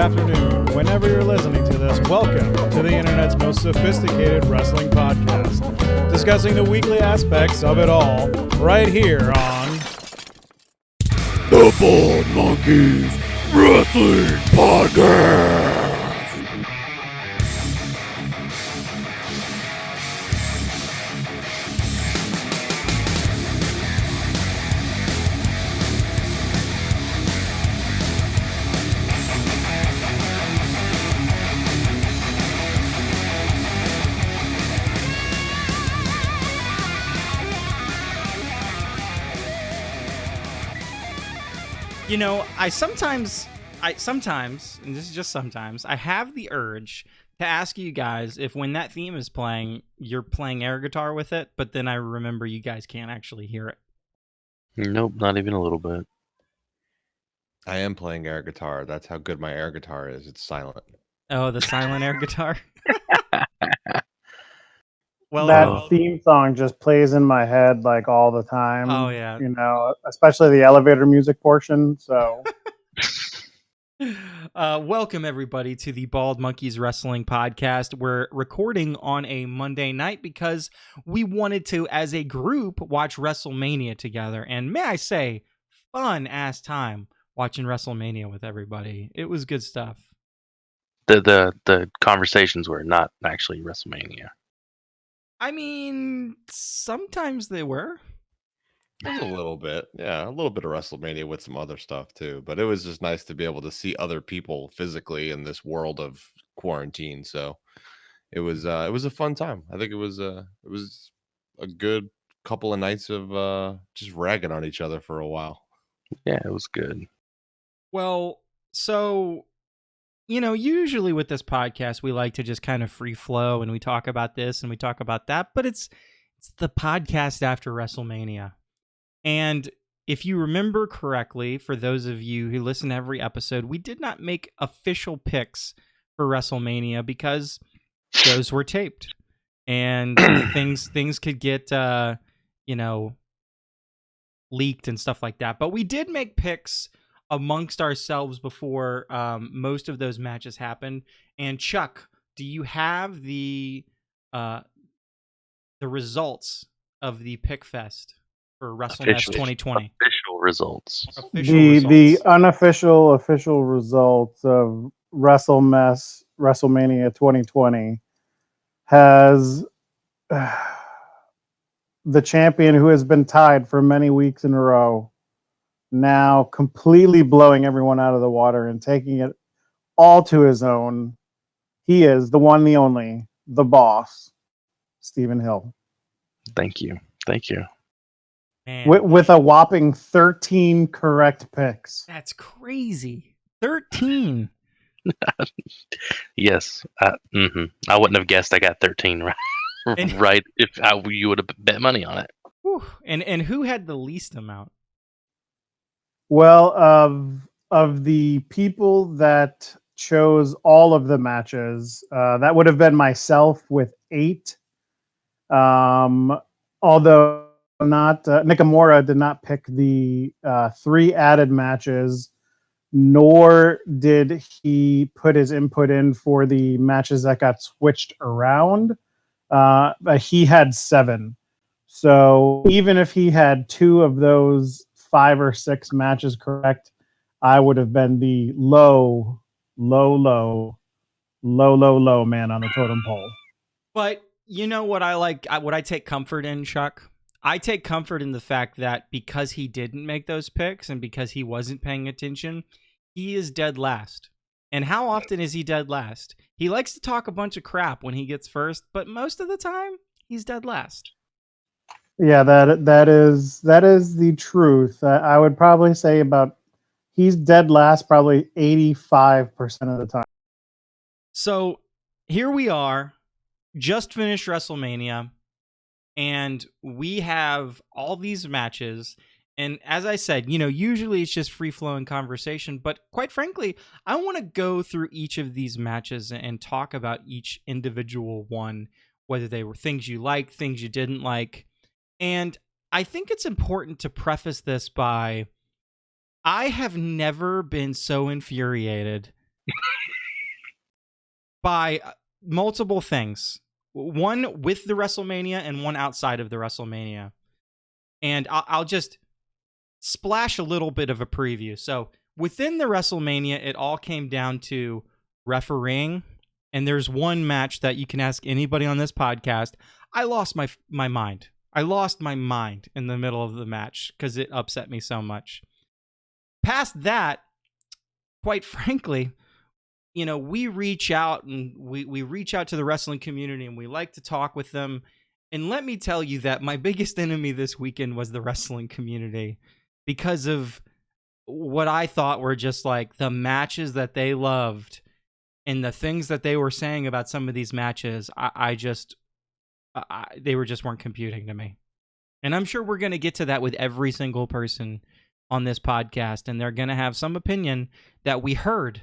afternoon, whenever you're listening to this, welcome to the internet's most sophisticated wrestling podcast, discussing the weekly aspects of it all, right here on The Bald Monkeys Wrestling Podcast. You know, I sometimes, and this is just sometimes, I have the urge to ask you guys if when that theme is playing, you're playing air guitar with it, but then I remember you guys can't actually hear it. Nope, not even a little bit. I am playing air guitar. That's how good my air guitar is. It's silent. Oh, the silent air guitar? Well, that theme song just plays in my head like all the time. Oh, yeah. You know, especially the elevator music portion. So, welcome everybody to the Bald Monkeys Wrestling Podcast. We're recording on a Monday night because we wanted to, as a group, watch Wrestlemania together. And may I say, fun ass time watching Wrestlemania with everybody. It was good stuff. The conversations were not actually WrestleMania. I mean, sometimes they were. There's a little bit. Yeah, a little bit of WrestleMania with some other stuff too. But it was just nice to be able to see other people physically in this world of quarantine. So it was a fun time. I think it was a good couple of nights of just ragging on each other for a while. Yeah, it was good. Well, so, you know, usually with this podcast, we like to just kind of free flow and we talk about this and we talk about that, but it's the podcast after WrestleMania. And if you remember correctly, for those of you who listen to every episode, we did not make official picks for WrestleMania because shows were taped and things could get, leaked and stuff like that. But we did make picks amongst ourselves before most of those matches happened. And Chuck, do you have the results of the Pick Fest for WrestleMania 2020? Official results. the unofficial official results of WrestleMania 2020 has the champion who has been tied for many weeks in a row now completely blowing everyone out of the water and taking it all to his own. He is the one, the only, the boss, Stephen Hill. Thank you. Man, With a whopping 13 correct picks. that's crazy. 13. Yes. I wouldn't have guessed I got 13 right. Right, if you would have bet money on it. Whew. And who had the least amount? Well, of the people that chose all of the matches, that would have been myself with 8. Although not Nakamura did not pick the 3 added matches, nor did he put his input in for the matches that got switched around. But he had 7. So even if he had 2 of those 5 or 6 matches correct, I would have been the low man on the totem pole. But you know what what I take comfort in, Chuck? I take comfort in the fact that because he didn't make those picks and because he wasn't paying attention, he is dead last. And how often is he dead last? He likes to talk a bunch of crap when he gets first, but most of the time, he's dead last. Yeah, that is the truth. I would probably say he's dead last probably 85% of the time. So here we are, just finished WrestleMania, and we have all these matches. And as I said, you know, usually it's just free-flowing conversation, but quite frankly, I want to go through each of these matches and talk about each individual one, whether they were things you liked, things you didn't like. And I think it's important to preface this by, I have never been so infuriated by multiple things. One with the WrestleMania and one outside of the WrestleMania. And I'll just splash a little bit of a preview. So within the WrestleMania, it all came down to refereeing. And there's one match that you can ask anybody on this podcast. I lost my mind. I lost my mind in the middle of the match because it upset me so much. Past that, quite frankly, we reach out and we reach out to the wrestling community and we like to talk with them. And let me tell you that my biggest enemy this weekend was the wrestling community because of what I thought were just like the matches that they loved and the things that they were saying about some of these matches. They weren't computing to me. And I'm sure we're going to get to that with every single person on this podcast. And they're going to have some opinion that we heard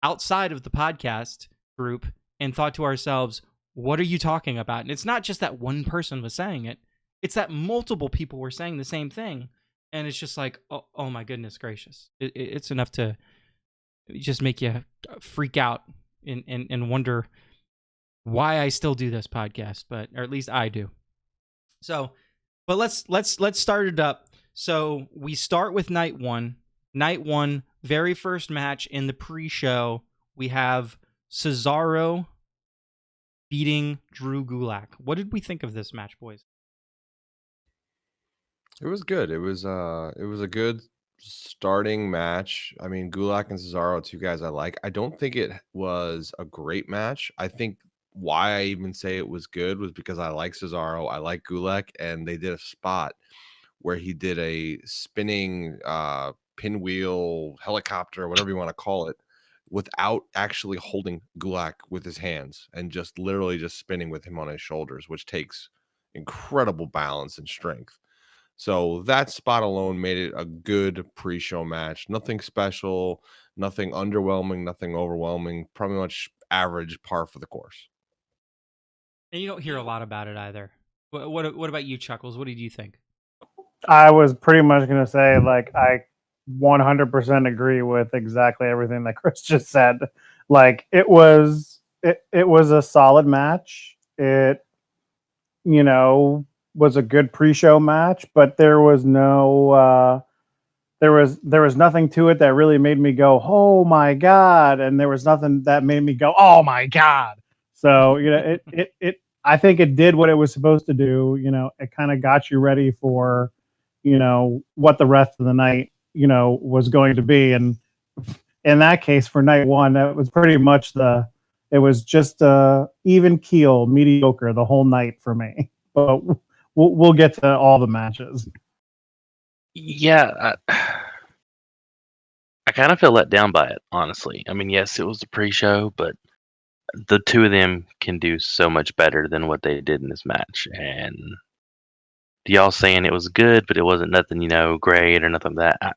outside of the podcast group and thought to ourselves, what are you talking about? And it's not just that one person was saying it. It's that multiple people were saying the same thing. And it's just like, oh my goodness gracious. It's enough to just make you freak out and wonder why I still do this podcast, or at least I do. So, but let's start it up. So we start with night one. Night one, very first match in the pre-show, we have Cesaro beating Drew Gulak. What did we think of this match, boys? It was good. It was a good starting match. I mean, Gulak and Cesaro, two guys I like. I don't think it was a great match. I think why I even say it was good was because I like Cesaro, I like Gulak, and they did a spot where he did a spinning pinwheel helicopter, whatever you want to call it, without actually holding Gulak with his hands and just literally just spinning with him on his shoulders, which takes incredible balance and strength. So that spot alone made it a good pre-show match. Nothing special, nothing underwhelming, nothing overwhelming, pretty much average, par for the course. And you don't hear a lot about it either. What about you, Chuckles? What did you think? I was pretty much going to say, like, I 100% agree with exactly everything that Chris just said. Like, it was a solid match. It, was a good pre-show match, but there was no, there was nothing to it that really made me go, oh my God. And there was nothing that made me go, oh my God. So, it I think it did what it was supposed to do. It kind of got you ready for, what the rest of the night, was going to be. And in that case, for night one, that was pretty much it was just even keel, mediocre the whole night for me. But we'll get to all the matches. Yeah, I kind of feel let down by it, honestly. I mean, yes, it was the pre-show, but the two of them can do so much better than what they did in this match. And y'all saying it was good, but it wasn't nothing, great or nothing like that.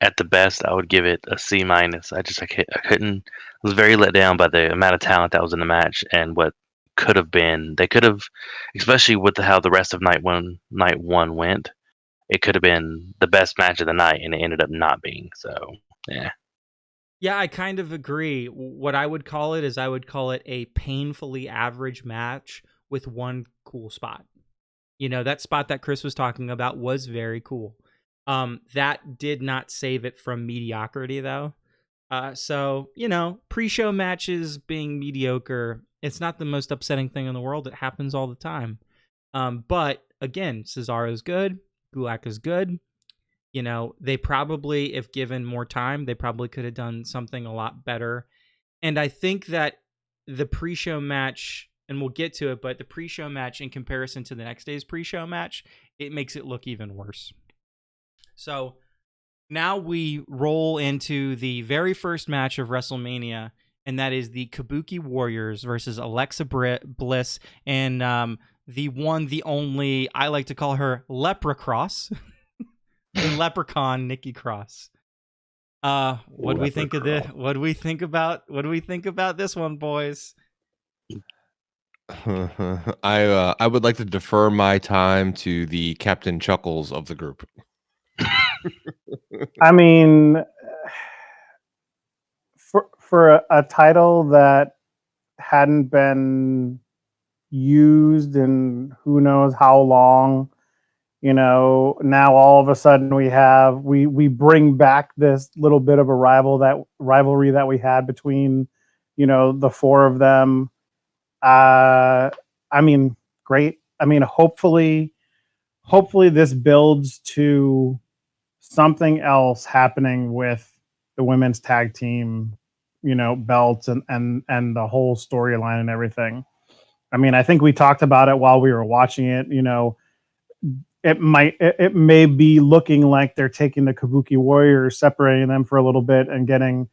At the best, I would give it a C minus. I couldn't. I was very let down by the amount of talent that was in the match and what could have been. They could have, especially with how the rest of night one went. It could have been the best match of the night, and it ended up not being. So, yeah. Yeah, I kind of agree. What I would call it is I would call it a painfully average match with one cool spot. That spot that Chris was talking about was very cool. That did not save it from mediocrity, though. So, pre-show matches being mediocre, it's not the most upsetting thing in the world. It happens all the time. But, again, Cesaro's good. Gulak is good. They probably, if given more time, they probably could have done something a lot better. And I think that the pre-show match, and we'll get to it, but the pre-show match in comparison to the next day's pre-show match, it makes it look even worse. So now we roll into the very first match of WrestleMania, and that is the Kabuki Warriors versus Alexa Bliss and the one, the only, I like to call her Lepracross, the Leprechaun Nikki Cross. What do we think of this? What do we think about this one, boys? I would like to defer my time to the Captain Chuckles of the group. I mean, for a title that hadn't been used in who knows how long. Now all of a sudden we bring back this little bit of a rivalry that we had between, the four of them. I mean, great. I mean, hopefully this builds to something else happening with the women's tag team, belts and the whole storyline and everything. I mean, I think we talked about it while we were watching it. It may be looking like they're taking the Kabuki Warriors, separating them for a little bit, and getting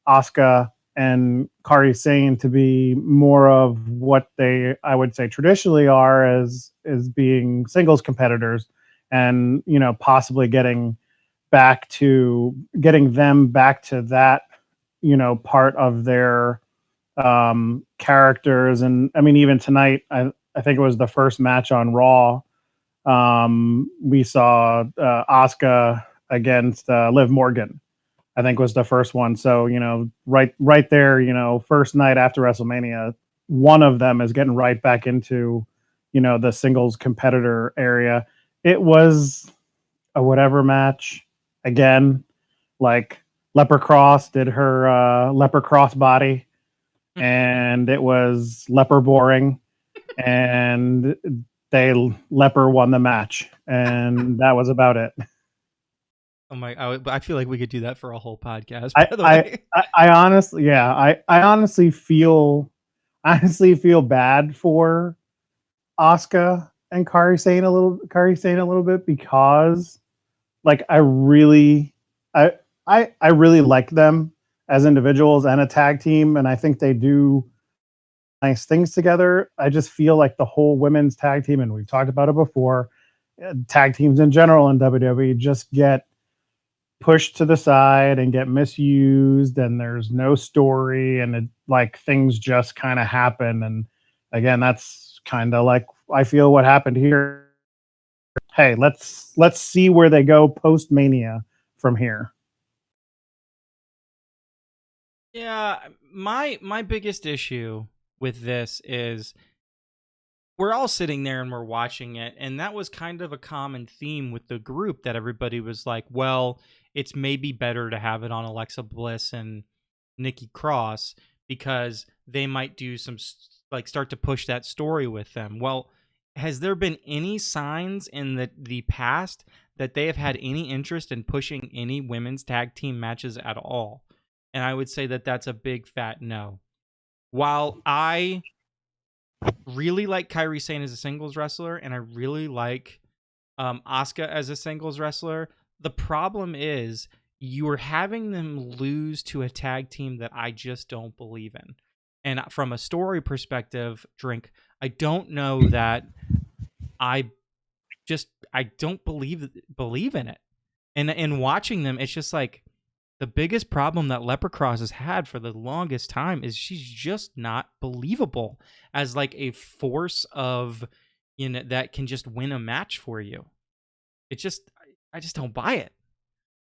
Asuka and Kairi Sane to be more of what I would say traditionally are as being singles competitors, and possibly getting them back to that part of their characters. And I mean, even tonight, I think it was the first match on Raw. We saw Asuka against Liv Morgan. I think was the first one. So right there, first night after WrestleMania, one of them is getting right back into the singles competitor area. It was a whatever match again. Like Leper Cross did her Leper Cross body, and it was leper boring, and Leper won the match, and that was about it. Oh my! I feel like we could do that for a whole podcast. By the way, I honestly, yeah, I honestly feel bad for Asuka and Kairi Sane a little bit, because like I I really like them as individuals and a tag team, and I think they do nice things together. I just feel like the whole women's tag team, and we've talked about it before, tag teams in general in WWE just get pushed to the side and get misused, and there's no story, and like things just kind of happen. And again, that's kind of like I feel what happened here. Hey, let's see where they go post Mania from here. yeah, my biggest issue with this is we're all sitting there and we're watching it, and that was kind of a common theme with the group, that everybody was like, well, it's maybe better to have it on Alexa Bliss and Nikki Cross because they might do some like start to push that story with them. Well, has there been any signs in the past that they have had any interest in pushing any women's tag team matches at all? And I would say that that's a big fat no. While I really like Kairi Sane as a singles wrestler, and I really like Asuka as a singles wrestler. The problem is you are having them lose to a tag team that I just don't believe in. And from a story perspective, Drink, I don't know that I don't believe in it. And in watching them, it's just like the biggest problem that Leprechauns has had for the longest time is she's just not believable as like a force of, that can just win a match for you. It just, I just don't buy it,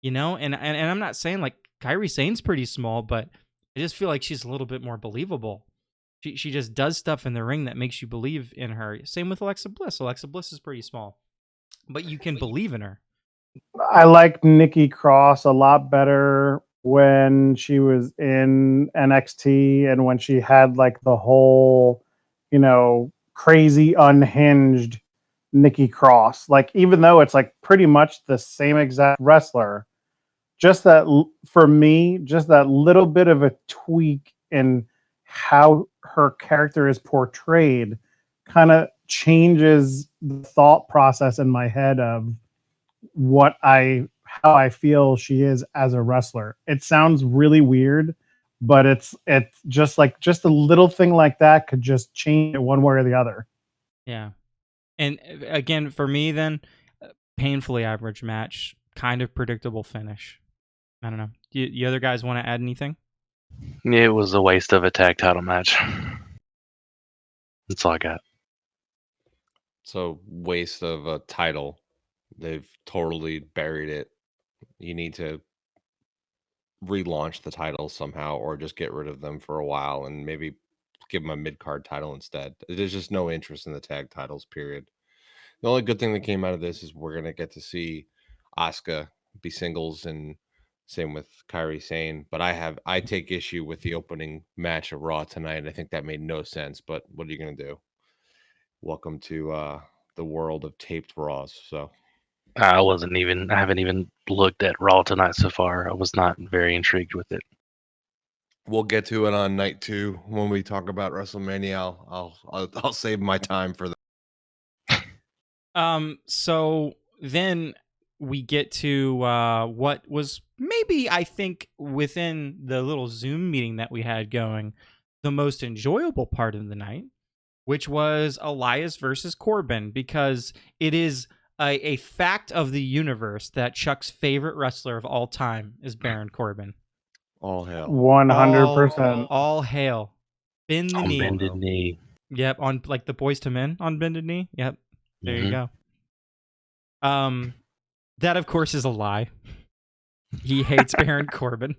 and I'm not saying like Kairi Sane's pretty small, but I just feel like she's a little bit more believable. She just does stuff in the ring that makes you believe in her. Same with Alexa Bliss. Alexa Bliss is pretty small, but you can believe in her. I like Nikki Cross a lot better when she was in NXT, and when she had like the whole, crazy unhinged Nikki Cross. Like, even though it's like pretty much the same exact wrestler, just that for me, just that little bit of a tweak in how her character is portrayed kind of changes the thought process in my head of how I feel she is as a wrestler. It sounds really weird, but it's just like just a little thing like that could just change it one way or the other. Yeah. And again, for me, then, painfully average match, kind of predictable finish. I don't know. Do you other guys want to add anything? Yeah, it was a waste of a tag title match. That's all I got. So waste of a title. They've totally buried it. You need to relaunch the titles somehow, or just get rid of them for a while and maybe give them a mid-card title instead. There's just no interest in the tag titles, period. The only good thing that came out of this is we're gonna get to see Asuka be singles, and same with Kairi Sane. But I take issue with the opening match of Raw tonight. I think that made no sense. But what are you gonna do? Welcome to the world of taped Raws. So I haven't even looked at Raw tonight so far. I was not very intrigued with it. we'll get to it on night 2 when we talk about WrestleMania. I'll save my time for that. So then we get to what was maybe, I think, within the little Zoom meeting that we had going, the most enjoyable part of the night, which was Elias versus Corbin, because it is a fact of the universe that Chuck's favorite wrestler of all time is Baron Corbin. All hell. 100%. All hail. Bend the On knee. bended knee. Yep, on like the Boys to Men on bended knee. Yep. There you go. That of course is a lie. He hates Baron Corbin.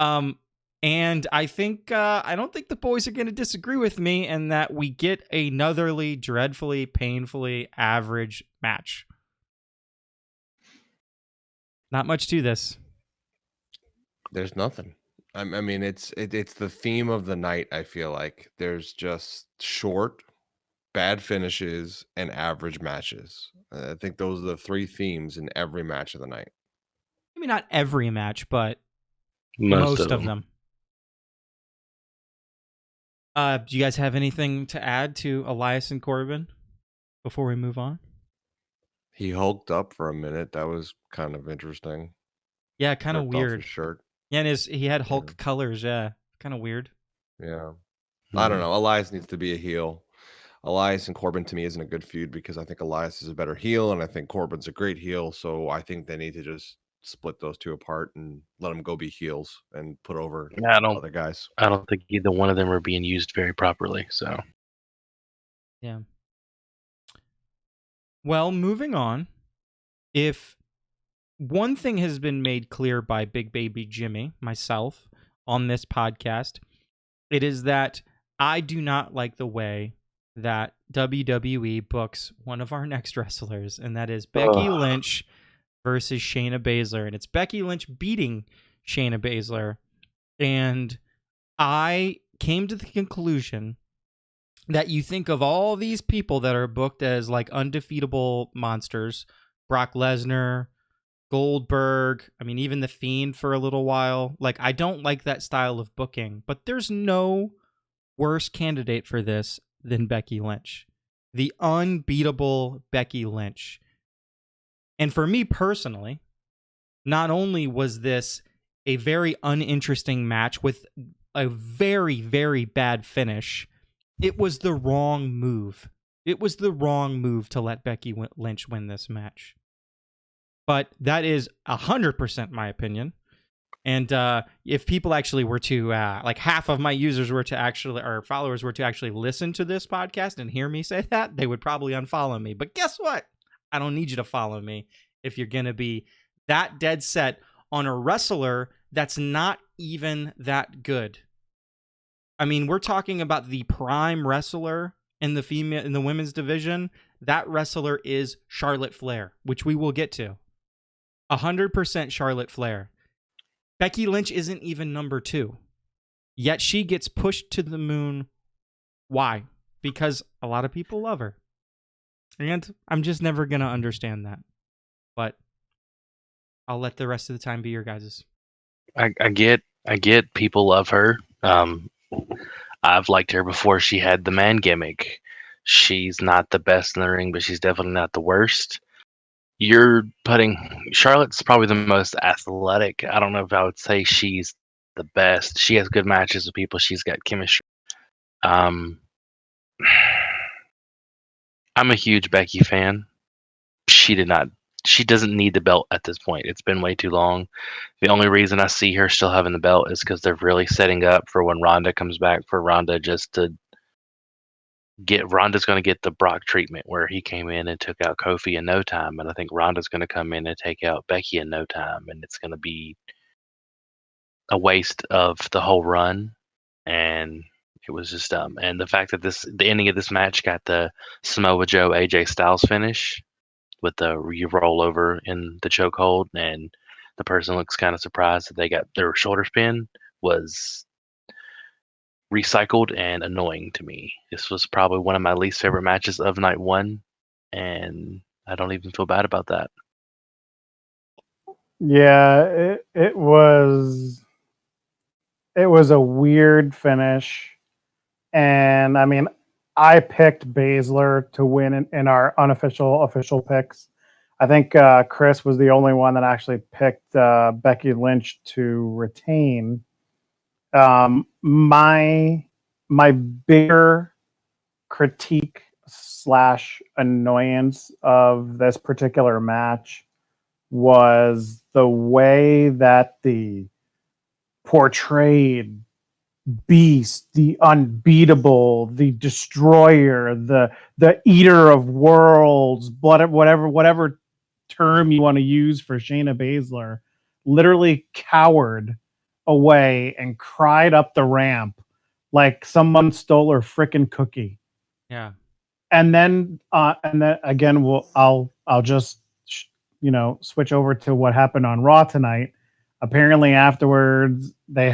And I think I don't think the boys are going to disagree with me in that we get anotherly dreadfully, painfully average match. Not much to this. There's nothing. I mean, it's the theme of the night. I feel like there's just short, bad finishes, and average matches. I think those are the 3 themes in every match of the night. Maybe not every match, but Most most of of them. Do you guys have anything to add to Elias and Corbin before we move on? He hulked up for a minute. That was kind of interesting. Yeah, kind of Ripped off weird. his shirt. Yeah, and he had Hulk colors. Yeah, kind of weird. Yeah. I don't know. Elias needs to be a heel. Elias and Corbin to me isn't a good feud because I think Elias is a better heel and I think Corbin's a great heel. So I think they need to just split those 2 apart and let them go be heels and put over other guys. I don't think either one of them are being used very properly. So Yeah. Well, moving on. If one thing has been made clear by Big Baby Jimmy, myself, on this podcast, it is that I do not like the way that WWE books one of our next wrestlers, and that is Becky Lynch versus Shayna Baszler. And it's Becky Lynch beating Shayna Baszler. And I came to the conclusion that you think of all these people that are booked as like undefeatable monsters, Brock Lesnar, Goldberg, I mean, even The Fiend for a little while. Like, I don't like that style of booking, but there's no worse candidate for this than Becky Lynch. The unbeatable Becky Lynch. And for me personally, not only was this a very uninteresting match with a very, very bad finish, it was the wrong move. It was the wrong move to let Becky Lynch win this match. But that is 100% my opinion. And if people actually were to, like half of my users were to actually, or followers were to actually listen to this podcast and hear me say that, they would probably unfollow me. But guess what? I don't need you to follow me if you're going to be that dead set on a wrestler that's not even that good. I mean, we're talking about the prime wrestler in the women's division. That wrestler is Charlotte Flair, which we will get to. 100% Charlotte Flair. Becky Lynch isn't even number 2. Yet she gets pushed to the moon. Why? Because a lot of people love her. And I'm just never going to understand that. But I'll let the rest of the time be your guys's. I get people love her. I've liked her before she had the man gimmick. She's not the best in the ring, but she's definitely not the worst. Charlotte's probably the most athletic. I don't know if I would say she's the best. She has good matches with people. She's got chemistry. I'm a huge Becky fan. She doesn't need the belt at this point. It's been way too long. The only reason I see her still having the belt is because they're really setting up for when Ronda comes back for Ronda Ronda's going to get the Brock treatment where he came in and took out Kofi in no time. And I think Ronda's going to come in and take out Becky in no time. And it's going to be a waste of the whole run, and it was just dumb. And the fact that the ending of this match got the Samoa Joe AJ Styles finish with the you roll over in the chokehold, and the person looks kind of surprised that they got their shoulders pinned was recycled and annoying to me. This was probably one of my least favorite matches of night one, and I don't even feel bad about that. Yeah, it was a weird finish, and I mean, I picked Baszler to win in our unofficial official picks. I think Chris was the only one that actually picked Becky Lynch to retain. My bigger critique slash annoyance of this particular match was the way that the portrayed beast, the unbeatable, the destroyer, the eater of worlds, whatever term you want to use for Shayna Baszler, literally cowered away and cried up the ramp like someone stole her freaking cookie. Yeah. And then again, I'll just switch over to what happened on Raw tonight. Apparently, afterwards they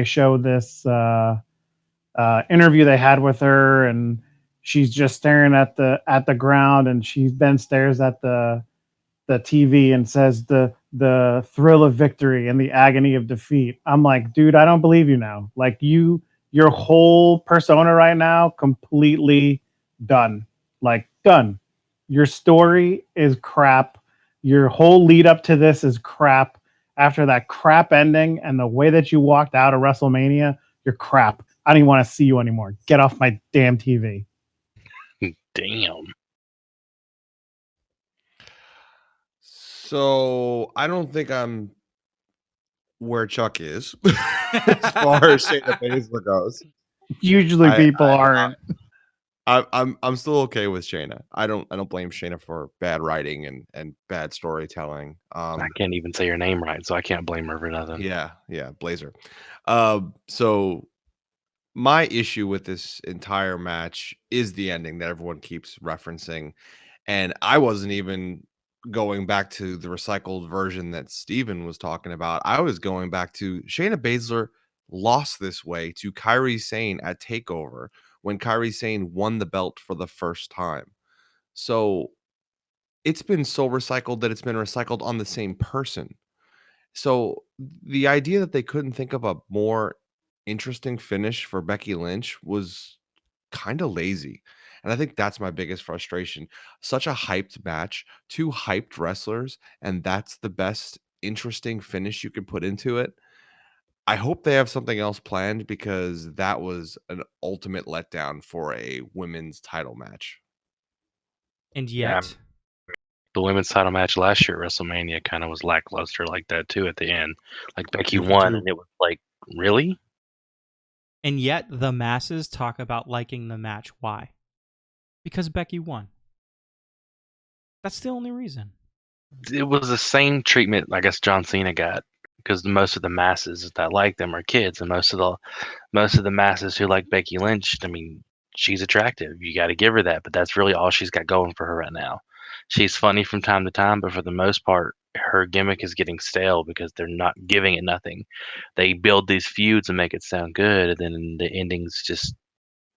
showed this interview they had with her, and she's just staring at the ground, and she then stares at the TV and says the thrill of victory and the agony of defeat. I'm like, dude, I don't believe you now. Like your whole persona right now completely done. Like done. Your story is crap. Your whole lead up to this is crap. After that crap ending and the way that you walked out of WrestleMania, you're crap. I don't even want to see you anymore. Get off my damn TV. Damn. So I don't think I'm where Chuck is as far as Shayna Baszler goes. Usually people aren't. I'm still okay with Shayna. I don't blame Shayna for bad writing and bad storytelling. I can't even say her name right, so I can't blame her for nothing. Yeah, Blazer. So my issue with this entire match is the ending that everyone keeps referencing, and I wasn't even going back to the recycled version that Steven was talking about. I was going back to Shayna Baszler lost this way to Kairi Sane at TakeOver when Kairi Sane won the belt for the first time. So it's been so recycled that it's been recycled on the same person. So the idea that they couldn't think of a more interesting finish for Becky Lynch was kind of lazy. And I think that's my biggest frustration. Such a hyped match, two hyped wrestlers, and that's the best interesting finish you can put into it. I hope they have something else planned because that was an ultimate letdown for a women's title match. And Yeah. yet, The women's title match last year at WrestleMania kind of was lackluster like that too at the end. Like Becky 2 for won, 2. and it was like, really? the masses talk about liking the match. Why? Because Becky won. That's the only reason. It was the same treatment I guess John Cena got, because most of the masses that like them are kids, and most of the masses who like Becky Lynch, I mean, she's attractive. You got to give her that, but that's really all she's got going for her right now. She's funny from time to time, but for the most part, her gimmick is getting stale because they're not giving it nothing. They build these feuds and make it sound good, and then the ending's just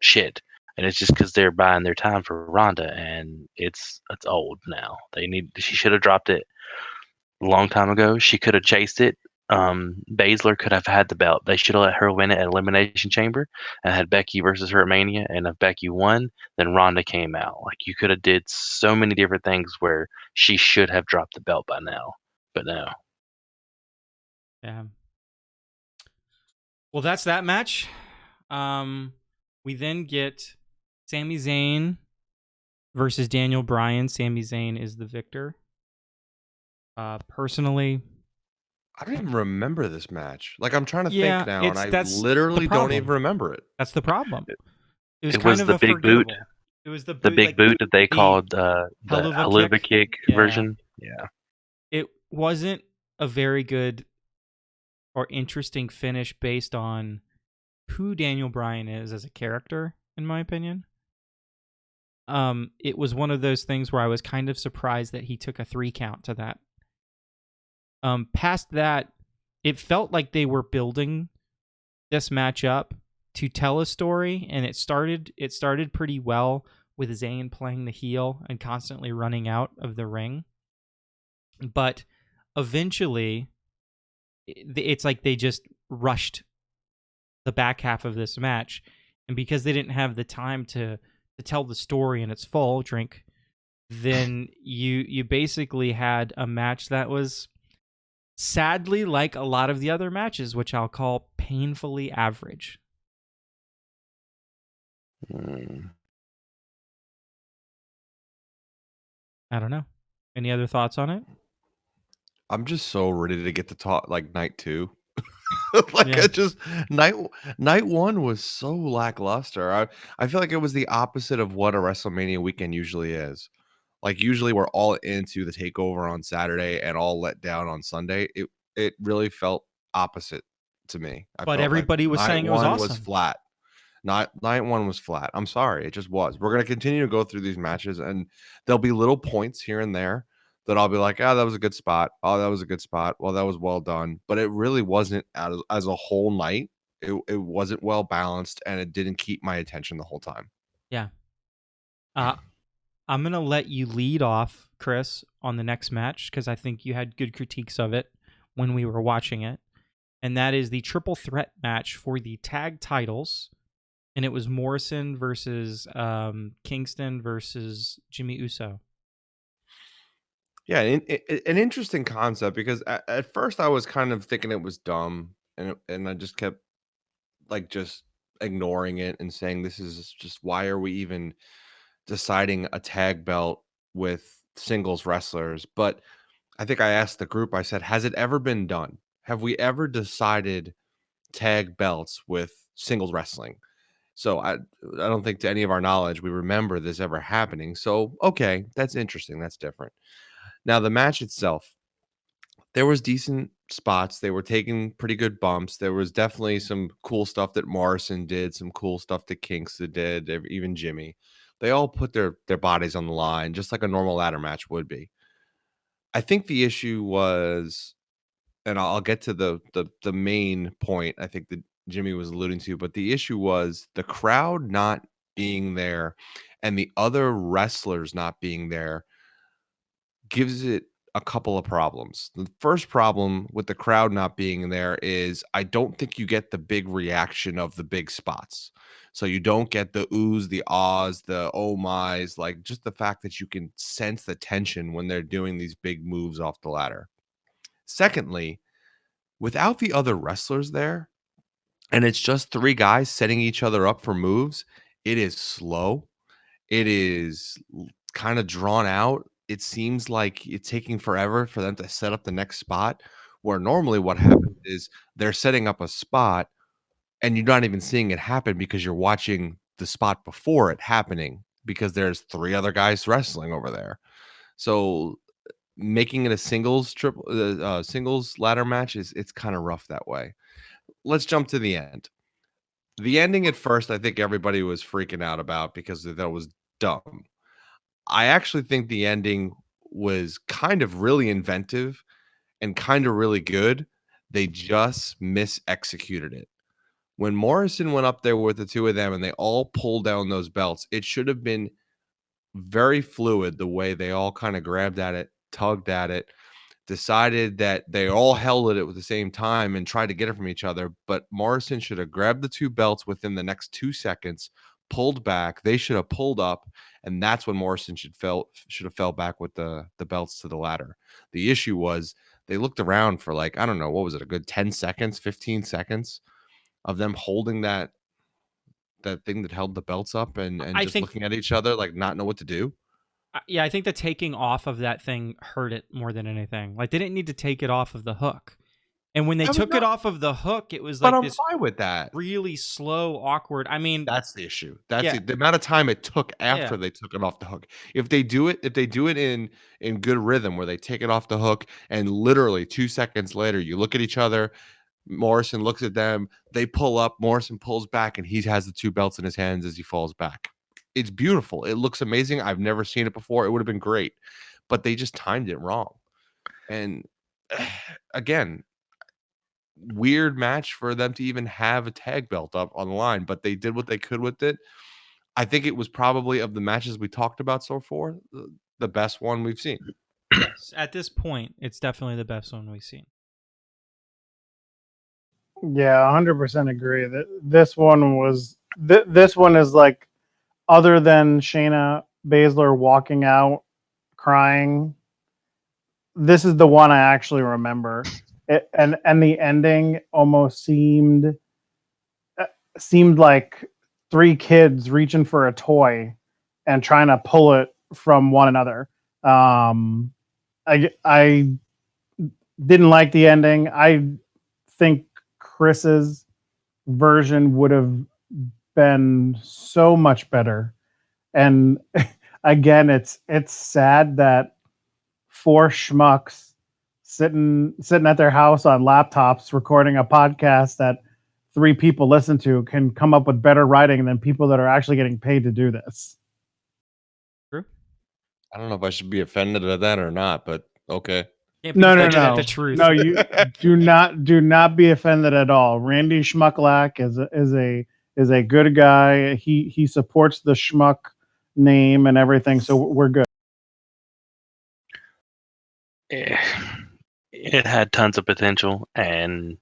shit. And it's just because they're buying their time for Ronda, and it's old now. She should have dropped it a long time ago. She could have chased it. Baszler could have had the belt. They should have let her win it at Elimination Chamber and had Becky versus her at Mania. And if Becky won, then Ronda came out. Like, you could have did so many different things where she should have dropped the belt by now, but no. Yeah. Well, that's that match. We then get Sami Zayn versus Daniel Bryan. Sami Zayn is the victor. Personally, I don't even remember this match. Like, I'm trying to Yeah, think now, and I that's the literally don't even problem. remember it. that's the problem. It was It kind was of the a big boot. forgettable. It was the The big like, boot that they the called the Helluva Helluva kick Yeah. version. Yeah. It wasn't a very good or interesting finish based on who Daniel Bryan is as a character, in my opinion. It was one of those things where I was kind of surprised that he took a 3 count to that. Past that, it felt like they were building this match up to tell a story, and it started pretty well with Zayn playing the heel and constantly running out of the ring. But eventually, it's like they just rushed the back half of this match, and because they didn't have the time to tell the story in its full drink, then you basically had a match that was sadly like a lot of the other matches, which I'll call painfully average. I don't know. Any other thoughts on it? I'm just so ready to get to talk like night 2. Like Yeah. I just night 1 was so lackluster. I feel like it was the opposite of what a WrestleMania weekend usually is. Like usually we're all into the takeover on Saturday and all let down on Sunday. It really felt opposite to me. I But felt like everybody was night saying it was 1 was awesome. flat. Night 1 was flat. I'm sorry, it just was. We're gonna continue to go through these matches, and there'll be little points here and there that I'll be like, "Oh, that was a good spot. Oh, that was a good spot. Well, that was well done." But it really wasn't as a whole night. It wasn't well balanced, and it didn't keep my attention the whole time. Yeah. I'm going to let you lead off, Chris, on the next match, because I think you had good critiques of it when we were watching it. And that is the triple threat match for the tag titles. And it was Morrison versus Kingston versus Jimmy Uso. Yeah, an interesting concept because at first I was kind of thinking it was dumb, and I just kept like just ignoring it and saying this is just why are we even deciding a tag belt with singles wrestlers? But I think I asked the group, I said, has it ever been done? Have we ever decided tag belts with singles wrestling? So I don't think to any of our knowledge we remember this ever happening. So okay, that's interesting. That's different. Now the match itself, there was decent spots. They were taking pretty good bumps. There was definitely some cool stuff that Morrison did, some cool stuff that Kingston did, even Jimmy. They all put their bodies on the line, just like a normal ladder match would be. I think the issue was, and I'll get to the main point I think that Jimmy was alluding to, but the issue was the crowd not being there and the other wrestlers not being there gives it a couple of problems. The first problem with the crowd not being there is I don't think you get the big reaction of the big spots. So you don't get the oohs, the ahs, the oh my's, like just the fact that you can sense the tension when they're doing these big moves off the ladder. Secondly, without the other wrestlers there, and it's just 3 guys setting each other up for moves, it is slow. It is kind of drawn out. It seems like it's taking forever for them to set up the next spot, where normally what happens is they're setting up a spot and you're not even seeing it happen because you're watching the spot before it happening because there's 3 other guys wrestling over there. So making it a singles ladder match is it's kind of rough that way. Let's jump to the end. The ending at first, I think everybody was freaking out about because that was dumb. I actually think the ending was kind of really inventive and kind of really good. They just misexecuted it. When Morrison went up there with the 2 of them and they all pulled down those belts, it should have been very fluid the way they all kind of grabbed at it, tugged at it, decided that they all held it at the same time and tried to get it from each other. But Morrison should have grabbed the 2 belts within the next 2 seconds, pulled back. They should have pulled up, and that's when Morrison should have fell back with the belts to the ladder. The issue was they looked around for like, I don't know, what was it, a good 10 seconds, 15 seconds of them holding that thing that held the belts up and I just think, looking at each other like not know what to do. yeah, I think the taking off of that thing hurt it more than anything. Like they didn't need to take it off of the hook. And when they I was took it not, off of the hook, it was but like I'm this fine with that. really slow, awkward. I mean, That's the issue. That's yeah, the amount of time it took after yeah. they took it off the hook. If they do it in good rhythm where they take it off the hook and literally 2 seconds later you look at each other, Morrison looks at them. They pull up. Morrison pulls back, and he has the 2 belts in his hands as he falls back. It's beautiful. It looks amazing. I've never seen it before. It would have been great, but they just timed it wrong. And again, weird match for them to even have a tag belt up on the line, but they did what they could with it. I think it was probably, of the matches we talked about so far, the best one we've seen. Yes, at this point, it's definitely the best one we've seen. Yeah, 100% agree. That this one was this one is like, other than Shayna Baszler walking out crying, this is the one I actually remember. And the ending almost seemed like 3 kids reaching for a toy and trying to pull it from one another. I didn't like the ending. I think Chris's version would have been so much better. And again, it's sad that 4 schmucks sitting at their house on laptops recording a podcast that 3 people listen to can come up with better writing than people that are actually getting paid to do this. True. I don't know if I should be offended at that or not, but okay. Can't be No, offended at the truth. No, you do not be offended at all. Randy Schmucklack is a good guy. He supports the Schmuck name and everything, so we're good. It had tons of potential, and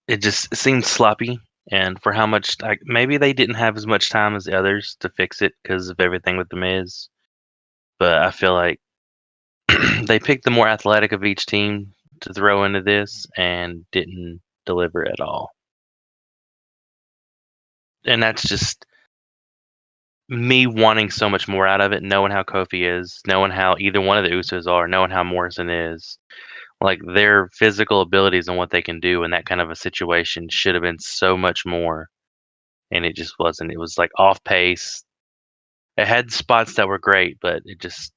it just seemed sloppy. And for how much, like, maybe they didn't have as much time as the others to fix it because of everything with the Miz. But I feel like they picked the more athletic of each team to throw into this and didn't deliver at all. And that's just me wanting so much more out of it, knowing how Kofi is, knowing how either one of the Usos are, knowing how Morrison is. Like, their physical abilities and what they can do in that kind of a situation should have been so much more. And it just wasn't. It was like off pace. It had spots that were great, but it just,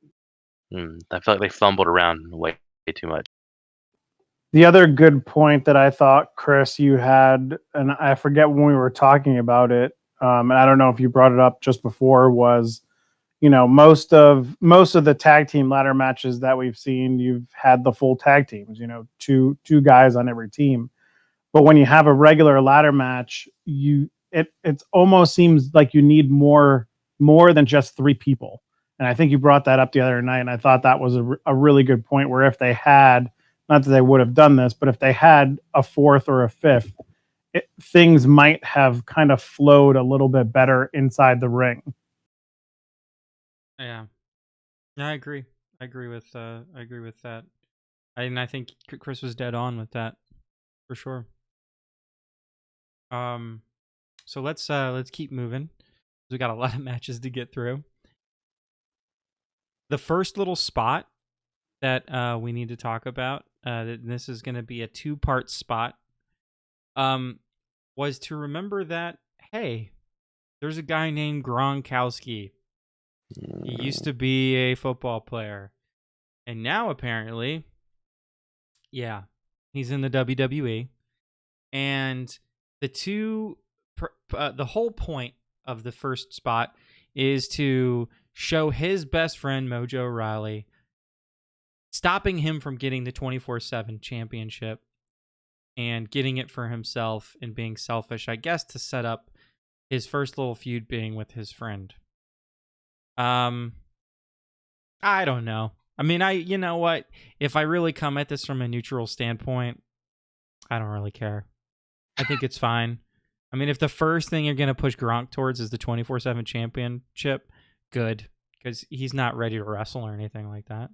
I felt like they fumbled around way too much. The other good point that I thought, Chris, you had, and I forget when we were talking about it, and I don't know if you brought it up just before, was, most of the tag team ladder matches that we've seen, you've had the full tag teams, two guys on every team. But when you have a regular ladder match, it almost seems like you need more than just 3 people. And I think you brought that up the other night, and I thought that was a really good point, where if they had, not that they would have done this, but if they had a 4th or a 5th, things might have kind of flowed a little bit better inside the ring. Yeah, I agree. I agree with that. I think Chris was dead on with that, for sure. So let's keep moving. We got a lot of matches to get through. The first little spot that we need to talk about, this is going to be a 2-part spot, was to remember that, hey, there's a guy named Gronkowski. He used to be a football player, and now apparently, yeah, he's in the WWE. And the whole point of the first spot is to show his best friend Mojo Rawley, stopping him from getting the 24/7 championship and getting it for himself and being selfish, I guess, to set up his first little feud being with his friend. I don't know. I mean, you know what? If I really come at this from a neutral standpoint, I don't really care. I think it's fine. I mean, if the first thing you're going to push Gronk towards is the 24/7 championship, good, because he's not ready to wrestle or anything like that.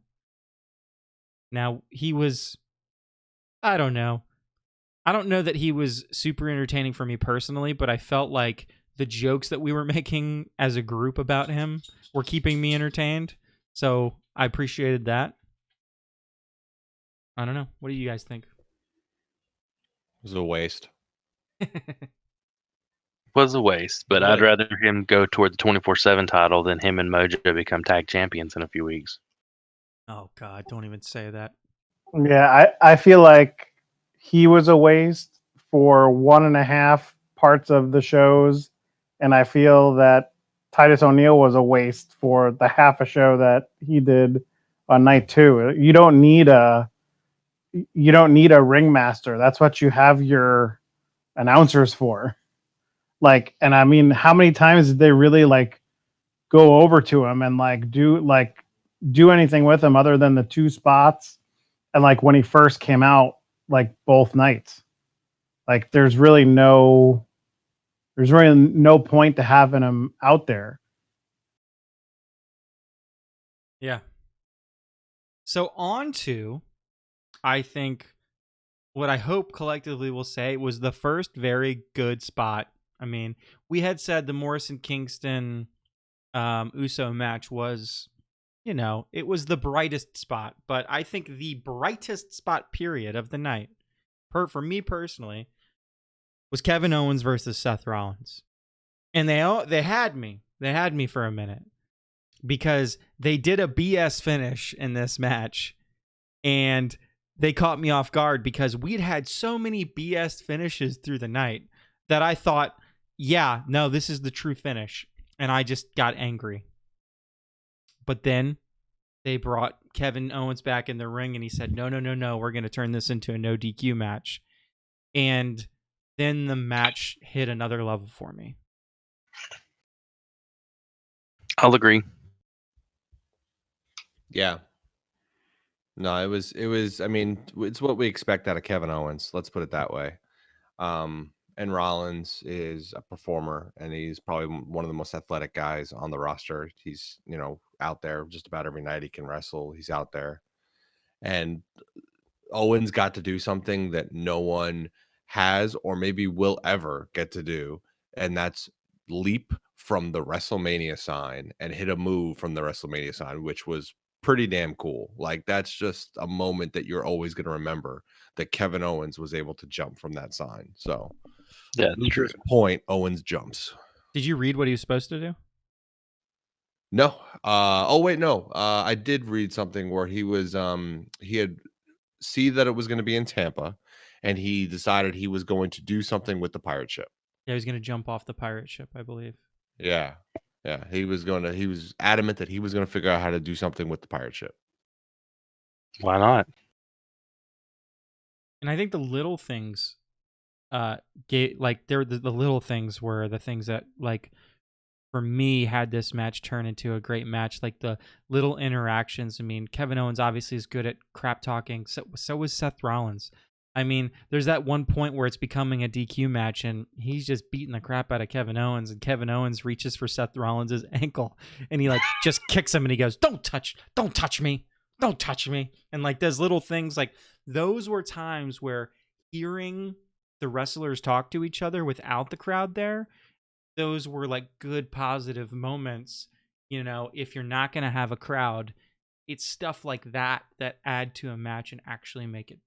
Now, I don't know. I don't know that he was super entertaining for me personally, but I felt like the jokes that we were making as a group about him were keeping me entertained. So I appreciated that. I don't know. What do you guys think? It was a waste. Was a waste, but I'd Really? rather him go toward the 24/7 title than him and Mojo become tag champions in a few weeks. Oh, God, don't even say that. Yeah, I feel like he was a waste, for 1.5 parts of the shows, and I feel that Titus O'Neil was a waste for the half a show that he did on night 2. You don't need a ringmaster. That's what you have your announcers for. Like, and I mean, how many times did they really like go over to him and do anything with him other than the 2 spots? And like when he first came out, like both nights, like there's really no point to having him out there. Yeah. So on to, I think, what I hope collectively we'll say was the first very good spot. I mean, we had said the Morrison Kingston Uso match was, it was the brightest spot, but I think the brightest spot period of the night, for me personally, was Kevin Owens versus Seth Rollins. And they had me for a minute, because they did a BS finish in this match, and they caught me off guard because we'd had so many BS finishes through the night that I thought, yeah, no, this is the true finish. And I just got angry. But then they brought Kevin Owens back in the ring, and he said, no, we're going to turn this into a no DQ match. And then the match hit another level for me. I'll agree. Yeah. No, it was. I mean, it's what we expect out of Kevin Owens. Let's put it that way. And Rollins is a performer, and he's probably one of the most athletic guys on the roster. He's, out there just about every night he can wrestle. He's out there. And Owens got to do something that no one has or maybe will ever get to do, and that's leap from the Wrestlemania sign and hit a move from the Wrestlemania sign, which was pretty damn cool. Like, that's just a moment that you're always going to remember, that Kevin Owens was able to jump from that sign. So Yeah, true. point, Owens jumps. Did you read what he was supposed to do? No. Oh wait, no. I did read something where he was he had see that it was going to be in Tampa, and he decided he was going to do something with the pirate ship. Yeah, he was going to jump off the pirate ship, I believe. Yeah. He was adamant that he was going to figure out how to do something with the pirate ship. Why not? And I think the little things, the little things were the things that, like, for me, had this match turn into a great match. Like the little interactions. I mean, Kevin Owens obviously is good at crap talking. So is Seth Rollins. I mean, there's that one point where it's becoming a DQ match, and he's just beating the crap out of Kevin Owens, and Kevin Owens reaches for Seth Rollins' ankle, and he just kicks him, and he goes, don't touch me. Don't touch me. And like those little things, like those were times where hearing the wrestlers talk to each other without the crowd there, those were like good positive moments. If you're not going to have a crowd, it's stuff like that add to a match and actually make it.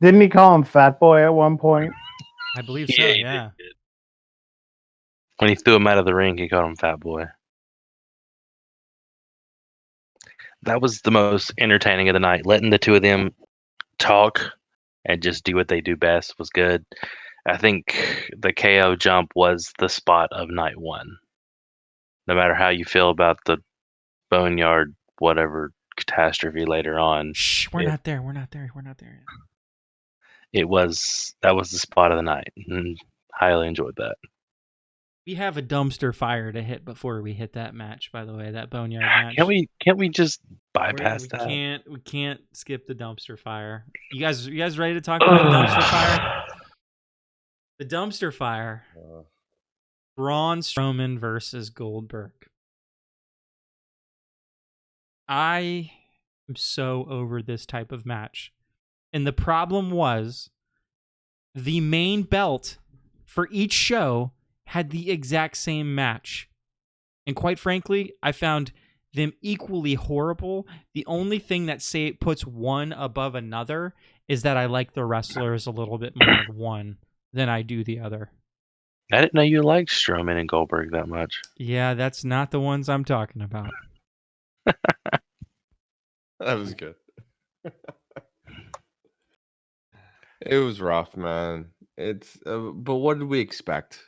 Didn't he call him Fat Boy at one point? I believe so, yeah. He did. When he threw him out of the ring, he called him Fat Boy. That was the most entertaining of the night. Letting the two of them talk and just do what they do best was good. I think the KO jump was the spot of night 1. No matter how you feel about the Boneyard whatever catastrophe later on. Shh, we're not there. That was the spot of the night. And highly enjoyed that. We have a dumpster fire to hit before we hit that match, by the way, that Boneyard match. Can't we just bypass that? We can't skip the dumpster fire. You guys ready to talk about the dumpster fire? The dumpster fire. Braun Strowman versus Goldberg. I am so over this type of match. And the problem was the main belt for each show had the exact same match. And quite frankly, I found them equally horrible. The only thing that puts one above another is that I like the wrestlers a little bit more of one than I do the other. I didn't know you liked Strowman and Goldberg that much. Yeah, that's not the ones I'm talking about. That was good. It was rough, man. It's but what did we expect?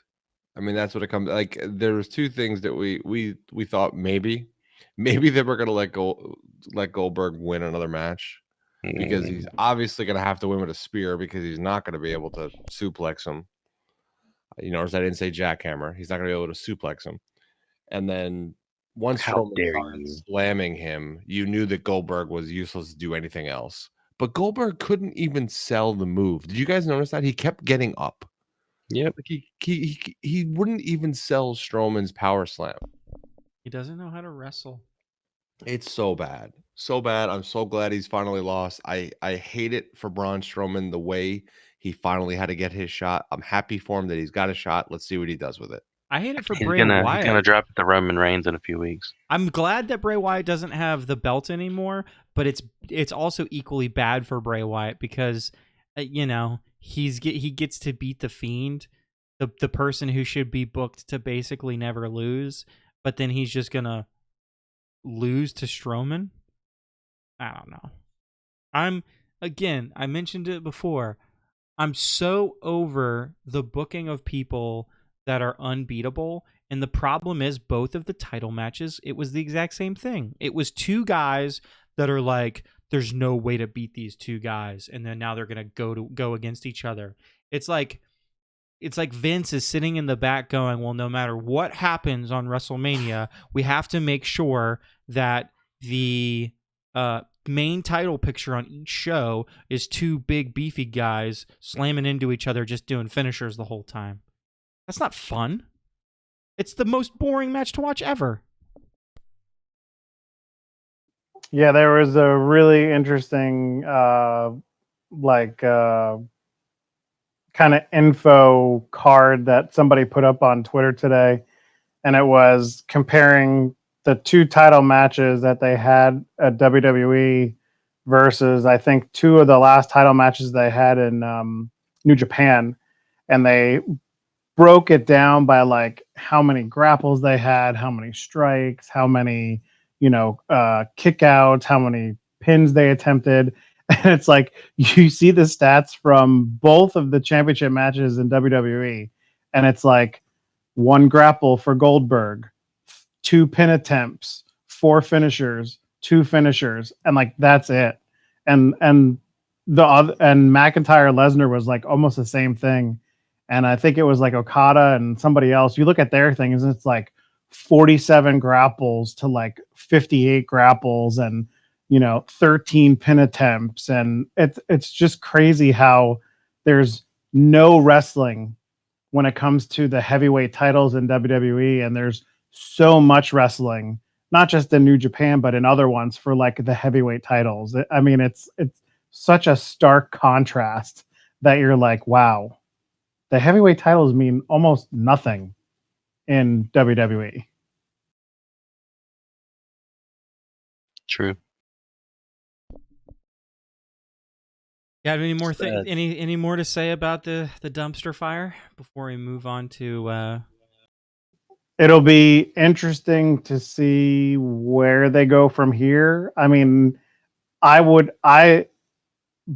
I mean, that's what it comes like. There was two things that we thought maybe they were gonna let Goldberg win another match because he's obviously gonna have to win with a spear because he's not gonna be able to suplex him. Or as I didn't say jackhammer, he's not gonna be able to suplex him. And then once How Strowman dare started you? slamming him, you knew that Goldberg was useless to do anything else. But Goldberg couldn't even sell the move. Did you guys notice that? He kept getting up. Yep. Like he wouldn't even sell Strowman's power slam. He doesn't know how to wrestle. It's so bad. So bad. I'm so glad he's finally lost. I hate it for Braun Strowman the way he finally had to get his shot. I'm happy for him that he's got a shot. Let's see what he does with it. I hate it for He's Bray gonna Wyatt. drop it to Roman Reigns in a few weeks. I'm glad that Bray Wyatt doesn't have the belt anymore, but it's also equally bad for Bray Wyatt because he gets to beat the Fiend, the person who should be booked to basically never lose, but then he's just gonna lose to Strowman. I don't know. I mentioned it before. I'm so over the booking of people that are unbeatable. And the problem is both of the title matches, it was the exact same thing. It was two guys that are like, there's no way to beat these two guys. And then now they're going to go against each other. It's like Vince is sitting in the back going, well, no matter what happens on WrestleMania, we have to make sure that the main title picture on each show is two big beefy guys slamming into each other just doing finishers the whole time. That's not fun. It's the most boring match to watch ever. Yeah, there was a really interesting kind of info card that somebody put up on Twitter today, and it was comparing the two title matches that they had at WWE versus I think two of the last title matches they had in New Japan, and they broke it down by like how many grapples they had, how many strikes, how many kickouts, how many pins they attempted. And it's like you see the stats from both of the championship matches in WWE, and it's like one grapple for Goldberg, two pin attempts, four finishers, two finishers, and like that's it. And the other and McIntyre Lesnar was like almost the same thing. And I think it was like Okada and somebody else. You look at their things, and it's like 47 grapples to like 58 grapples and 13 pin attempts. And it's just crazy how there's no wrestling when it comes to the heavyweight titles in WWE, and there's so much wrestling, not just in New Japan, but in other ones for like the heavyweight titles. I mean, it's such a stark contrast that you're like, wow, the heavyweight titles mean almost nothing in WWE. True. You have any more Sad. any more to say about the dumpster fire before we move on to It'll be interesting to see where they go from here. I mean, I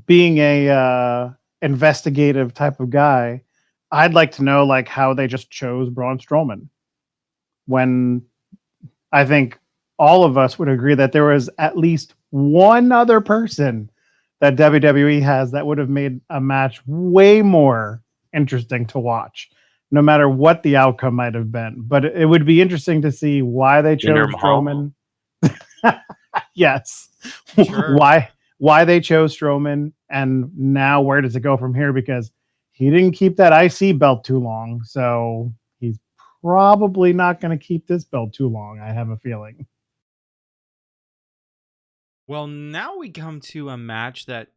being a investigative type of guy, I'd like to know like how they just chose Braun Strowman when I think all of us would agree that there was at least one other person that WWE has that would have made a match way more interesting to watch, no matter what the outcome might have been. But it would be interesting to see why they chose Jinder Mahal? Strowman. Yes. Sure. Why they chose Strowman, and now where does it go from here? Because he didn't keep that IC belt too long, so he's probably not going to keep this belt too long, I have a feeling. well, now we come to a match that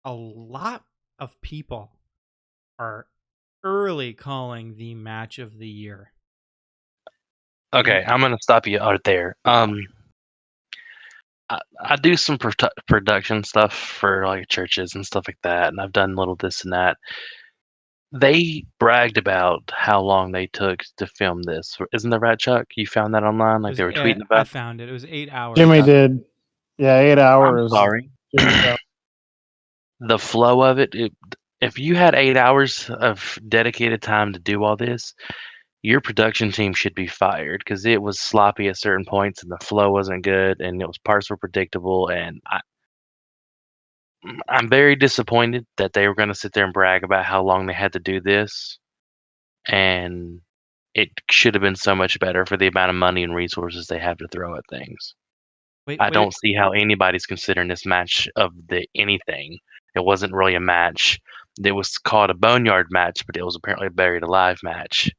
a lot of people are early calling the match of the year. Okay, I'm gonna stop you out there. I do some production stuff for like churches and stuff like that, and I've done little this and that. They bragged about how long they took to film this. Isn't that right, Chuck? You found that online? Like they were tweeting I about? found it. It was 8 hours. Jimmy did. Yeah, 8 I'm hours. sorry. Jimmy felt. The flow of it if you had 8 hours of dedicated time to do all this, your production team should be fired because it was sloppy at certain points and the flow wasn't good and parts were predictable. And I'm very disappointed that they were going to sit there and brag about how long they had to do this. And it should have been so much better for the amount of money and resources they have to throw at things. I don't see how anybody's considering this match of the anything. It wasn't really a match. It was called a boneyard match, but it was apparently a buried alive match,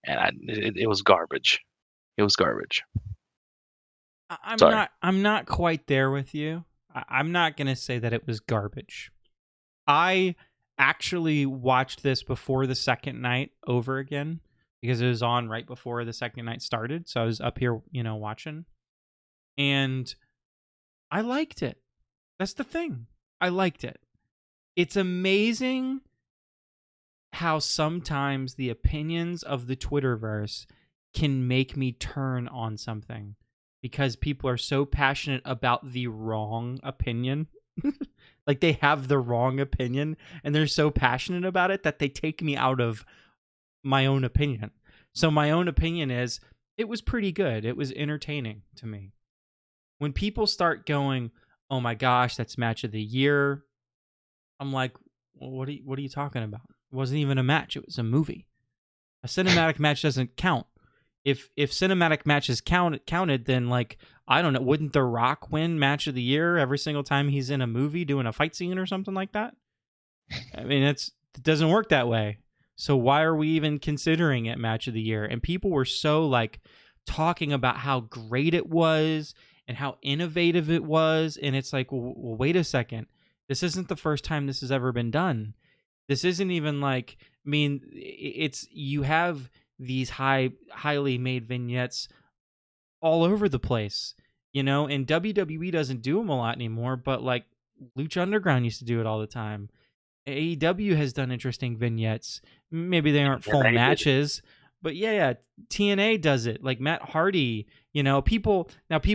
and it was garbage. It was garbage. I'm not quite there with you. I'm not gonna say that it was garbage. I actually watched this before the second night over again because it was on right before the second night started. So I was up here, watching. And I liked it. That's the thing. I liked it. It's amazing how sometimes the opinions of the Twitterverse can make me turn on something because people are so passionate about the wrong opinion. Like they have the wrong opinion and they're so passionate about it that they take me out of my own opinion. So my own opinion is it was pretty good. It was entertaining to me. When people start going, "Oh my gosh, that's match of the year," I'm like, well, what are you talking about? It wasn't even a match. It was a movie. A cinematic match doesn't count. If cinematic matches counted, then like I don't know, wouldn't The Rock win match of the year every single time he's in a movie doing a fight scene or something like that? I mean, it doesn't work that way. So why are we even considering it match of the year? And people were so like talking about how great it was and how innovative it was. And it's like, well, wait a second. This isn't the first time this has ever been done. This isn't even like, I mean, you have these highly made vignettes all over the place, and WWE doesn't do them a lot anymore, but like Lucha Underground used to do it all the time. AEW has done interesting vignettes. Maybe they aren't full matches, but yeah, TNA does it. Like Matt Hardy, people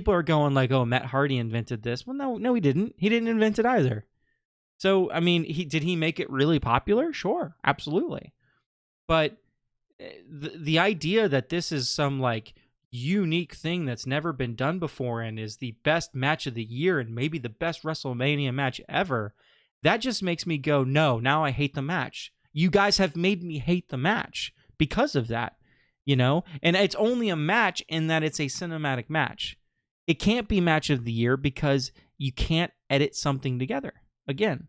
are going like, "Oh, Matt Hardy invented this." Well, no, he didn't. He didn't invent it either. So, I mean, did he make it really popular? Sure, absolutely. But the idea that this is some like unique thing that's never been done before and is the best match of the year and maybe the best WrestleMania match ever, that just makes me go, no, now I hate the match. You guys have made me hate the match because of that, and it's only a match in that it's a cinematic match. It can't be match of the year because you can't edit something together. Again,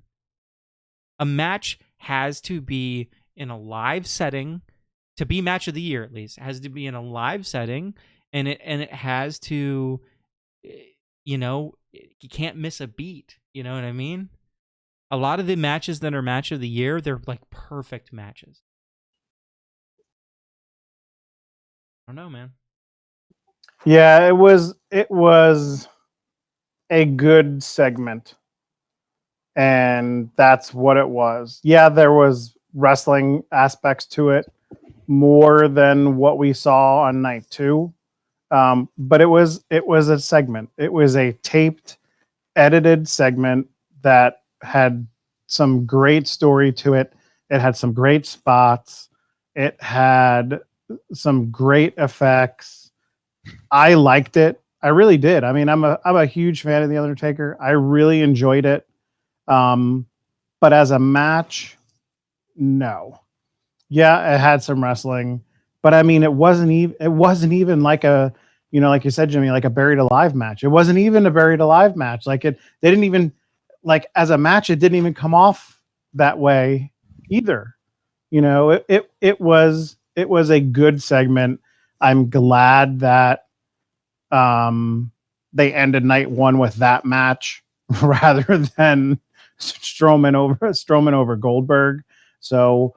a match has to be in a live setting to be match of the year. At least it has to be in a live setting, and it has to, you can't miss a beat. You know what I mean? A lot of the matches that are match of the year, they're like perfect matches. I don't know, man. Yeah, it was a good segment. And that's what it was. Yeah, there was wrestling aspects to it more than what we saw on night 2. But it was a segment. It was a taped, edited segment that had some great story to it. It had some great spots. It had some great effects. I liked it. I really did. I mean, I'm a huge fan of The Undertaker. I really enjoyed it. But as a match, no. Yeah, it had some wrestling, but I mean, it wasn't even like a, like you said, Jimmy, like a buried alive match. It wasn't even a buried alive match. Like they didn't even like as a match. It didn't even come off that way either. It was a good segment. I'm glad that they ended night 1 with that match rather than Strowman over Goldberg. So,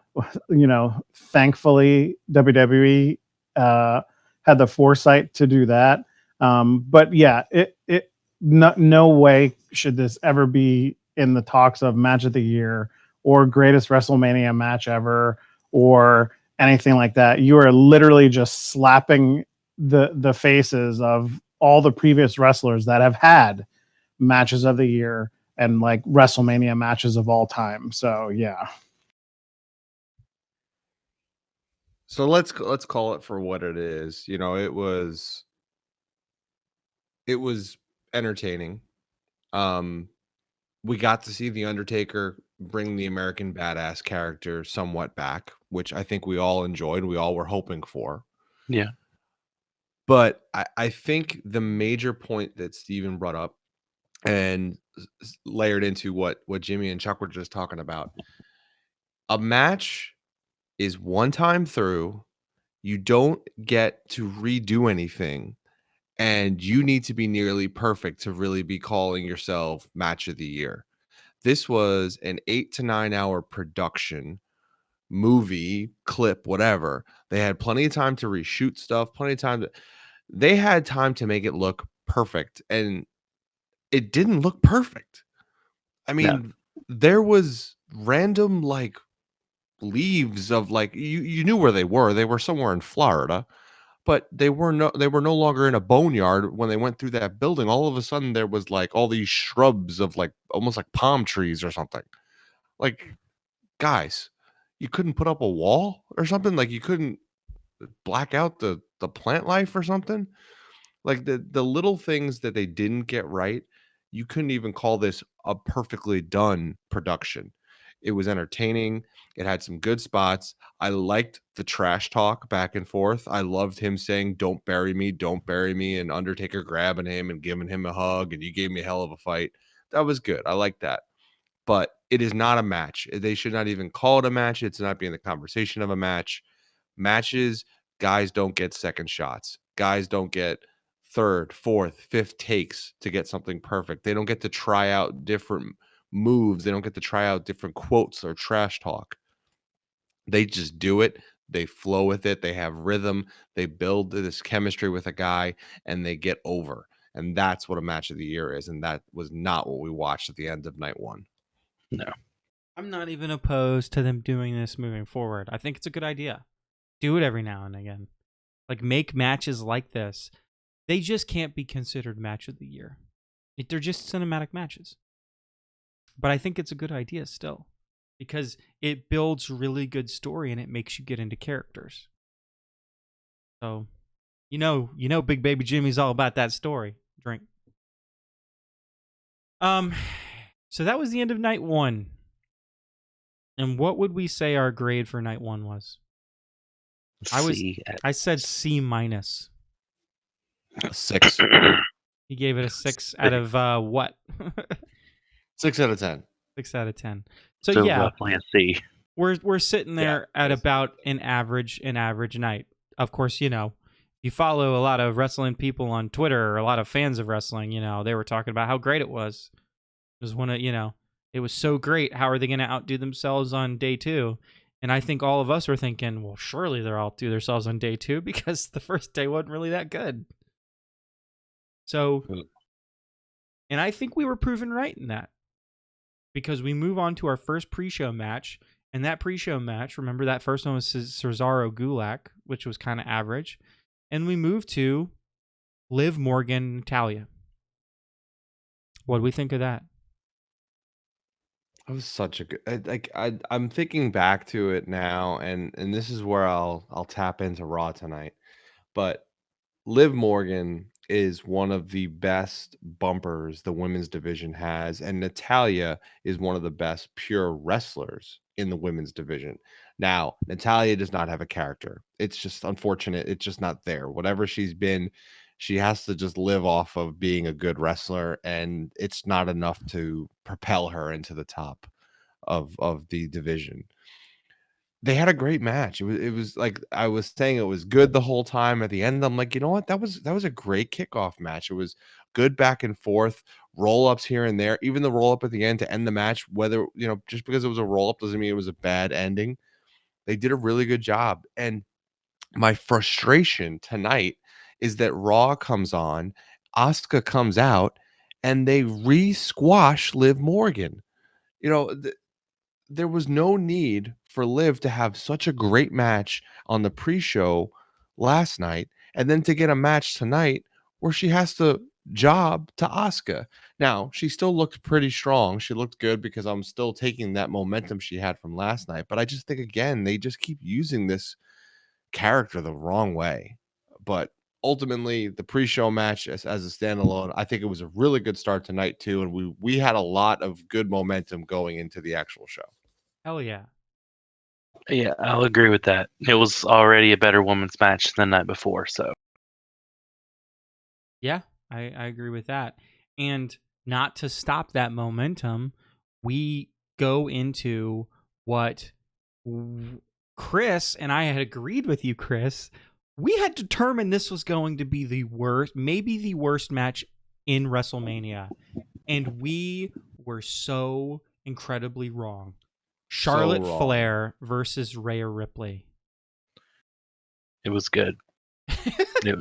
thankfully WWE had the foresight to do that. But yeah, no way should this ever be in the talks of match of the year or greatest WrestleMania match ever or anything like that. You are literally just slapping the faces of all the previous wrestlers that have had matches of the year and like WrestleMania matches of all time. So yeah. So let's call it for what it is. You know, it was entertaining. Um, we got to see the Undertaker bring the American Badass character somewhat back, which I think we all enjoyed. We all were hoping for. Yeah. But I think the major point that Steven brought up and layered into what Jimmy and Chuck were just talking about, a match is one time through. You don't get to redo anything, and you need to be nearly perfect to really be calling yourself match of the year. This was an 8 to 9 hour production, movie, clip, whatever. They had plenty of time to reshoot stuff, plenty of time to they had time to make it look perfect, and it didn't look perfect. I No. mean, there was random, like, leaves of, like, you knew where they were. They were somewhere in Florida, but they were no longer in a boneyard when they went through that building. All of a sudden, there was, like, all these shrubs of, like, almost like palm trees or something. Like, guys, you couldn't put up a wall or something? Like, you couldn't black out the plant life or something? Like, the little things that they didn't get right, you couldn't even call this a perfectly done production. It was entertaining. It had some good spots. I liked the trash talk back and forth. I loved him saying, don't bury me," and Undertaker grabbing him and giving him a hug, and "You gave me a hell of a fight." That was good. I like that. But it is not a match. They should not even call it a match. It's not being the conversation of a match. Matches, guys don't get second shots. Guys don't get third, fourth, fifth takes to get something perfect. They don't get to try out different moves. They don't get to try out different quotes or trash talk. They just do it. They flow with it. They have rhythm. They build this chemistry with a guy and they get over. And that's what a match of the year is. And that was not what we watched at the end of night one. No. I'm not even opposed to them doing this moving forward. I think it's a good idea. Do it every now and again. Like, make matches like this. They just can't be considered match of the year. They're just cinematic matches. But I think it's a good idea still, because it builds really good story and it makes you get into characters. So, you know, Big Baby Jimmy's all about that story. Drink. So that was the end of night one. And what would we say our grade for night one was? I said C minus. 6. He gave it a 6 out of what? 6 out of 10. 6 out of 10. So yeah, roughly a C. we're sitting there at about an average night. Of course, you know, you follow a lot of wrestling people on Twitter or a lot of fans of wrestling, you know, they were talking about how great it was. It was one of, you know, it was so great. How are they going to outdo themselves on day 2? And I think all of us were thinking, well, surely they'll outdo themselves on day 2 because the first day wasn't really that good. So, and I think we were proven right in that, because we move on to our first pre-show match. And that pre-show match, remember, that first one was Cesaro Gulak, which was kind of average. And we move to Liv Morgan, Natalia. What do we think of that? It was such a good, I'm thinking back to it now, and this is where I'll tap into Raw tonight. But Liv Morgan is one of the best bumpers the women's division has, and Natalia is one of the best pure wrestlers in the women's division. Now, Natalia does not have a character. It's just unfortunate. It's just not there. Whatever she's been, she has to just live off of being a good wrestler, and it's not enough to propel her into the top of the division. They had a great match. It was like I was saying, it was good the whole time. At the end, I'm like, you know what? That was a great kickoff match. It was good back and forth, roll ups here and there. Even the roll up at the end to end the match, whether, you know, just because it was a roll up doesn't mean it was a bad ending. They did a really good job. And my frustration tonight is that Raw comes on, Asuka comes out, and they re-squash Liv Morgan. You know, there was no need for Liv to have such a great match on the pre-show last night, and then to get a match tonight where she has to job to Asuka. Now, she still looked pretty strong. She looked good because I'm still taking that momentum she had from last night. But I just think, again, they just keep using this character the wrong way. But ultimately, the pre-show match as a standalone, I think it was a really good start tonight too, and we had a lot of good momentum going into the actual show. Hell yeah. Yeah, I'll agree with that. It was already a better women's match than the night before, so. Yeah, I agree with that. And not to stop that momentum, we go into what Chris and I had agreed with you, Chris. We had determined this was going to be the worst, maybe the worst match in WrestleMania. And we were so incredibly wrong. Charlotte wrong. Flair versus Rhea Ripley. It was good.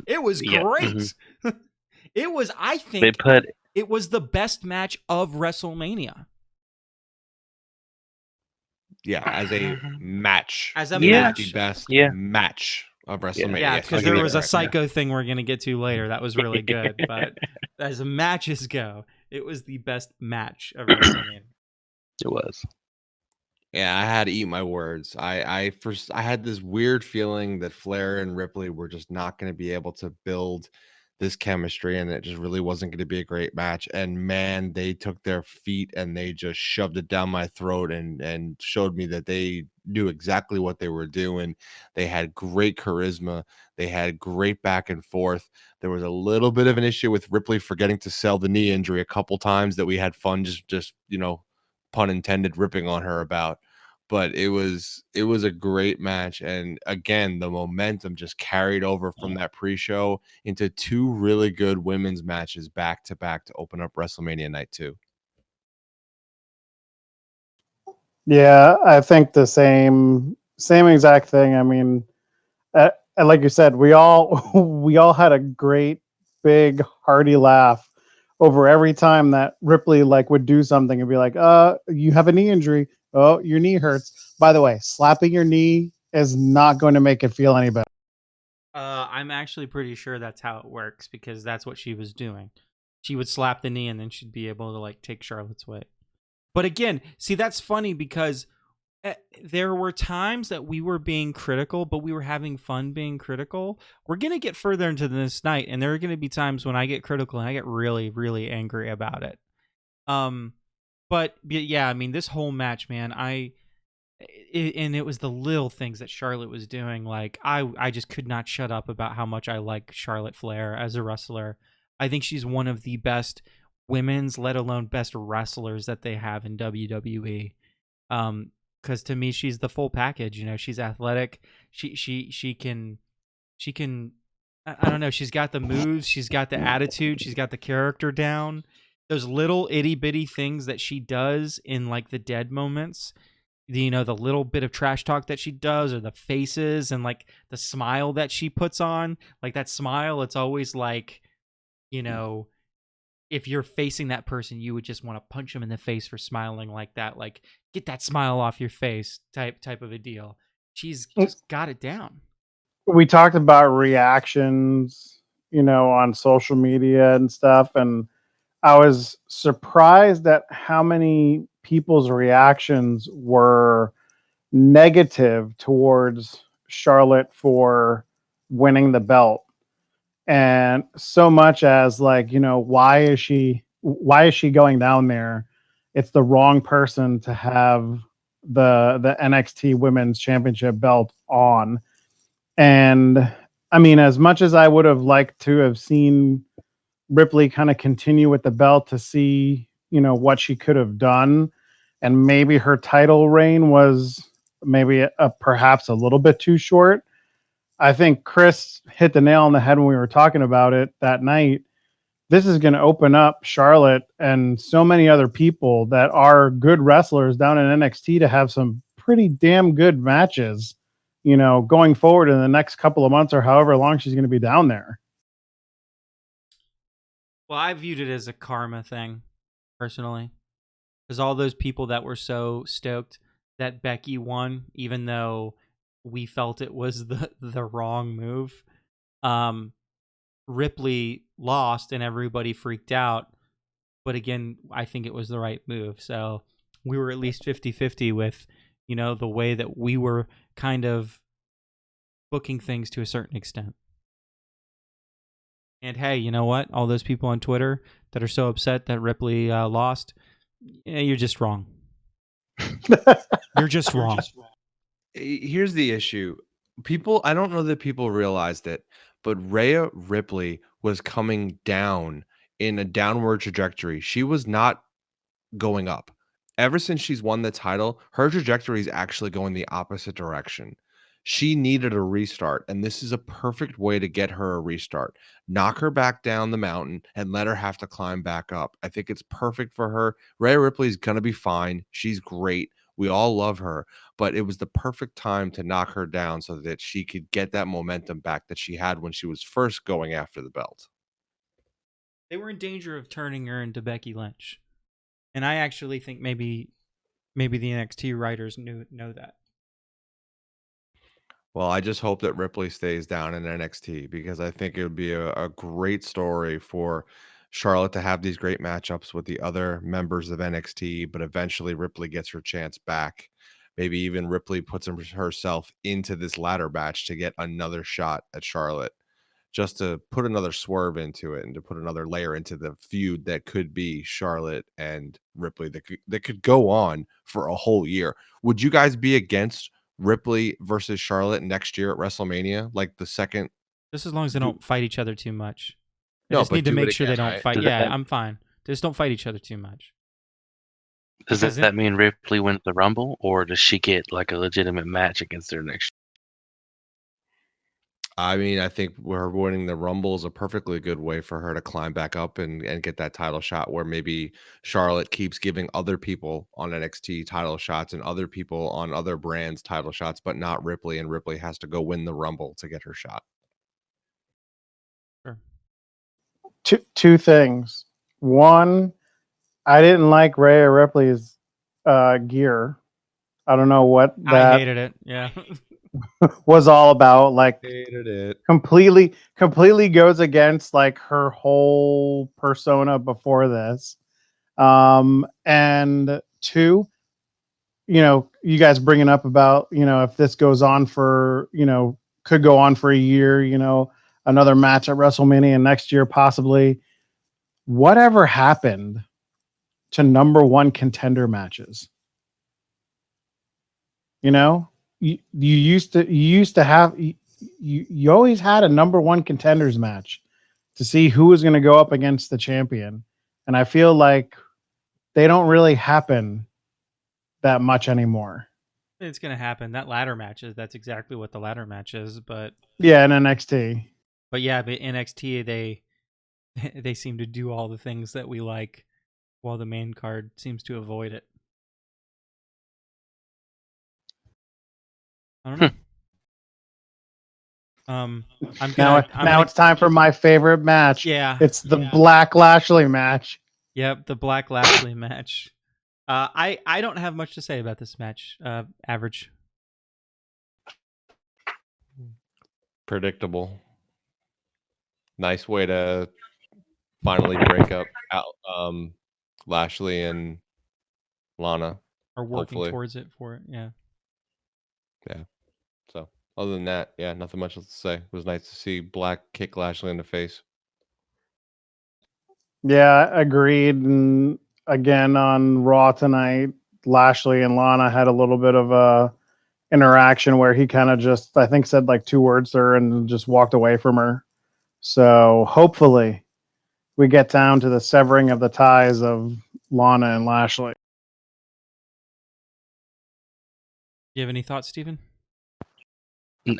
It was Yeah, great. It was, I think, They put it was the best match of WrestleMania. Yeah, as a match. As a it was match. the best Yeah. match of WrestleMania. Yeah, Yes, because you're there was a correct. psycho thing we're going to get to later. That was really good. But as matches go, it was the best match of WrestleMania. it was. Yeah, I had to eat my words. I had this weird feeling that Flair and Ripley were just not going to be able to build this chemistry, and it just really wasn't going to be a great match. And man, they took their feet and they just shoved it down my throat and showed me that they knew exactly what they were doing. They had great charisma. They had great back and forth. There was a little bit of an issue with Ripley forgetting to sell the knee injury a couple times that we had fun just pun intended, ripping on her about. But it was a great match, and again, the momentum just carried over from that pre-show into two really good women's matches back to back to open up WrestleMania night 2. Yeah, I think the same exact thing. I mean, and like you said, we all we all had a great big hearty laugh over every time that Ripley like would do something and be like, you have a knee injury. Oh, your knee hurts. By the way, slapping your knee is not going to make it feel any better. I'm actually pretty sure that's how it works because that's what she was doing. She would slap the knee and then she'd be able to like take Charlotte's way. But again, see, that's funny because there were times that we were being critical, but we were having fun being critical. We're going to get further into this night, and there are going to be times when I get critical and I get really, really angry about it. But yeah, I mean, this whole match, man, and it was the little things that Charlotte was doing. Like, I just could not shut up about how much I like Charlotte Flair as a wrestler. I think she's one of the best women's, let alone best wrestlers that they have in WWE. Because to me, she's the full package. You know, she's athletic. She can. I don't know. She's got the moves. She's got the attitude. She's got the character down. Those little itty bitty things that she does in like the dead moments. The little bit of trash talk that she does, or the faces and like the smile that she puts on. Like that smile, it's always like, if you're facing that person, you would just want to punch them in the face for smiling like that. Like, get that smile off your face type of a deal. She's just got it down. We talked about reactions, on social media and stuff, and I was surprised at how many people's reactions were negative towards Charlotte for winning the belt. And so much as like, why is she going down there? It's the wrong person to have the NXT Women's Championship belt on. And I mean, as much as I would have liked to have seen Ripley kind of continue with the belt to see, what she could have done, and maybe her title reign was maybe perhaps a little bit too short. I think Chris hit the nail on the head when we were talking about it that night. This is going to open up Charlotte and so many other people that are good wrestlers down in NXT to have some pretty damn good matches, going forward in the next couple of months or however long she's going to be down there. Well, I viewed it as a karma thing, personally. Because all those people that were so stoked that Becky won, even though we felt it was the wrong move, Ripley lost and everybody freaked out. But again, I think it was the right move. So we were at least 50-50 with, the way that we were kind of booking things to a certain extent. And hey, you know what? All those people on Twitter that are so upset that Ripley lost, you're just wrong. You're just wrong. Here's the issue. I don't know that people realized it, but Rhea Ripley was coming down in a downward trajectory. She was not going up. Ever since she's won the title, her trajectory is actually going the opposite direction. She needed a restart, and this is a perfect way to get her a restart. Knock her back down the mountain and let her have to climb back up. I think it's perfect for her. Rhea Ripley's going to be fine. She's great. We all love her, but it was the perfect time to knock her down so that she could get that momentum back that she had when she was first going after the belt. They were in danger of turning her into Becky Lynch. And I actually think maybe the NXT writers know that. Well, I just hope that Ripley stays down in NXT because I think it would be a great story for Charlotte to have these great matchups with the other members of NXT, but eventually Ripley gets her chance back. Maybe even Ripley puts herself into this ladder match to get another shot at Charlotte, just to put another swerve into it and to put another layer into the feud that could be Charlotte and Ripley that could go on for a whole year. Would you guys be against Ripley versus Charlotte next year at WrestleMania? Like the second. Just as long as they don't fight each other too much. They No, just but need to do it make sure they again, don't right? fight. Does Yeah, that- I'm fine. They just don't fight each other too much. Does Because that mean Ripley wins the Rumble, or does she get like a legitimate match against her next? I mean, I think her winning the Rumble is a perfectly good way for her to climb back up and get that title shot, where maybe Charlotte keeps giving other people on NXT title shots and other people on other brands title shots, but not Ripley, and Ripley has to go win the Rumble to get her shot. Sure. Two things. One, I didn't like Rhea Ripley's gear. I don't know what I that hated it. Yeah. was all about. Like, Hated it. completely goes against like her whole persona before this. And two, you guys bringing up about, if this goes on for, could go on for a year, another match at WrestleMania next year, possibly. Whatever happened to number one contender matches? You used to have, you always had a number one contenders match to see who was going to go up against the champion. And I feel like they don't really happen that much anymore. It's going to happen. That ladder match that's exactly what the ladder match is. But yeah, in NXT. But NXT, they seem to do all the things that we like, while the main card seems to avoid it. I don't know. Now it's time for my favorite match. Yeah, it's the Black Lashley match. Yep, the Black Lashley match. I don't have much to say about this match. Average. Predictable. Nice way to finally break up Lashley and Lana. Or working hopefully. towards it for it, yeah. Yeah. So other than that, yeah, nothing much else to say. It was nice to see Black kick Lashley in the face. Yeah, agreed. And again, on Raw tonight, Lashley and Lana had a little bit of a interaction where he kind of just, I think, said like 2 words to her and just walked away from her. So hopefully we get down to the severing of the ties of Lana and Lashley. You have any thoughts, Steven?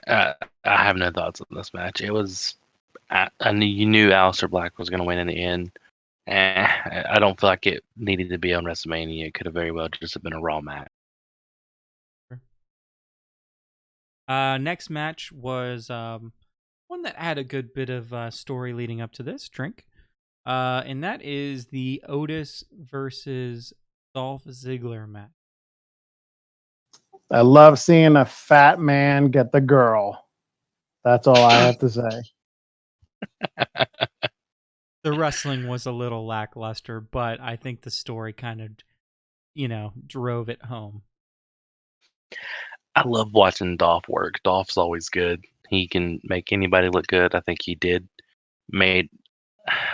I have no thoughts on this match. It was, you knew Aleister Black was going to win in the end. I don't feel like it needed to be on WrestleMania. It could have very well just have been a Raw match. Next match was one that had a good bit of story leading up to this drink. And that is the Otis versus Dolph Ziggler match. I love seeing a fat man get the girl. That's all I have to say. The wrestling was a little lackluster, but I think the story kind of, drove it home. I love watching Dolph work. Dolph's always good. He can make anybody look good. I think he did. Made,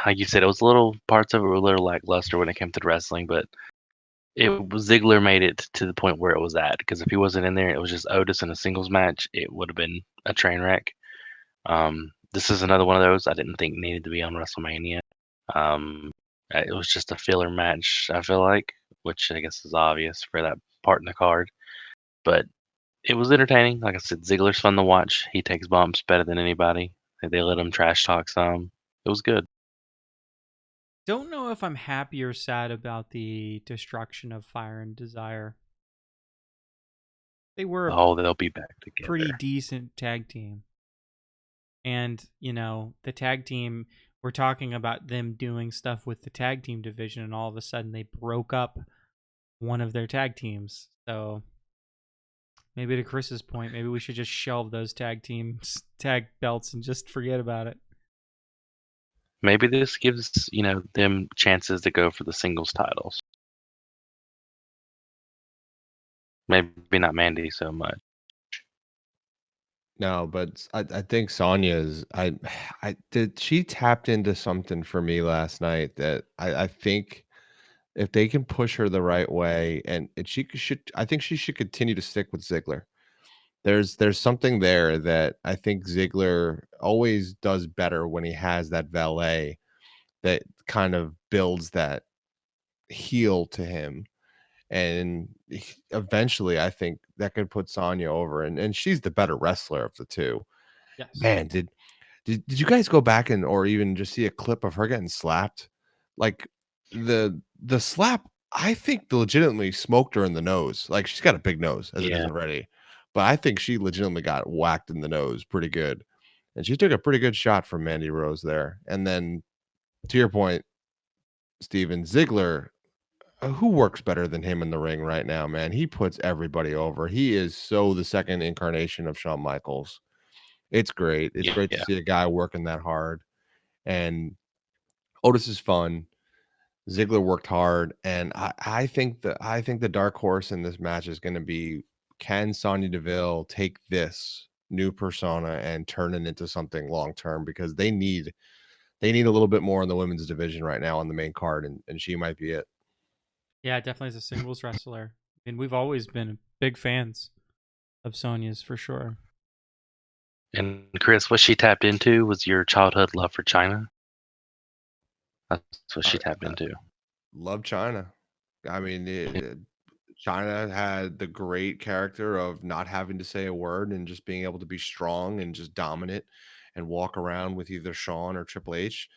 like you said, it was a little parts of it were a little lackluster when it came to the wrestling, but Ziggler made it to the point where it was at. Because if he wasn't in there, it was just Otis in a singles match. It would have been a train wreck. This is another one of those I didn't think needed to be on WrestleMania. It was just a filler match, I feel like, which I guess is obvious for that part in the card. But it was entertaining. Like I said, Ziggler's fun to watch. He takes bumps better than anybody. They let him trash talk some. It was good. Don't know if I'm happy or sad about the destruction of Fire and Desire. They were a Oh, they'll be back together. pretty decent tag team. And, the tag team, we're talking about them doing stuff with the tag team division, and all of a sudden they broke up one of their tag teams. So maybe to Chris's point, maybe we should just shelve those tag belts and just forget about it. Maybe this gives, them chances to go for the singles titles. Maybe not Mandy so much. No, but I think Sonya's she tapped into something for me last night that I think if they can push her the right way and should I think she should continue to stick with Ziggler. There's something there that I think Ziggler always does better when he has that valet that kind of builds that heel to him. And eventually I think that could put Sonya over and she's the better wrestler of the two. Yes. Man, did you guys go back and or even just see a clip of her getting slapped? Like the slap, I think legitimately smoked her in the nose. Like she's got a big nose as it is Yeah. already, but I think she legitimately got whacked in the nose pretty good, and she took a pretty good shot from Mandy Rose there. And then to your point, Steven Ziggler, who works better than him in the ring right now, man? He puts everybody over. He is so the second incarnation of Shawn Michaels. It's great. It's great to Yeah. see a guy working that hard. And Otis is fun. Ziggler worked hard, and I think the dark horse in this match is going to be, can Sonya Deville take this new persona and turn it into something long term, because they need a little bit more in the women's division right now on the main card, and she might be it. Yeah, definitely as a singles wrestler. And we've always been big fans of Sonya's for sure. And Chris, what she tapped into was your childhood love for China. That's what she tapped I into. love China. I mean, China had the great character of not having to say a word and just being able to be strong and just dominant and walk around with either Shawn or Triple H.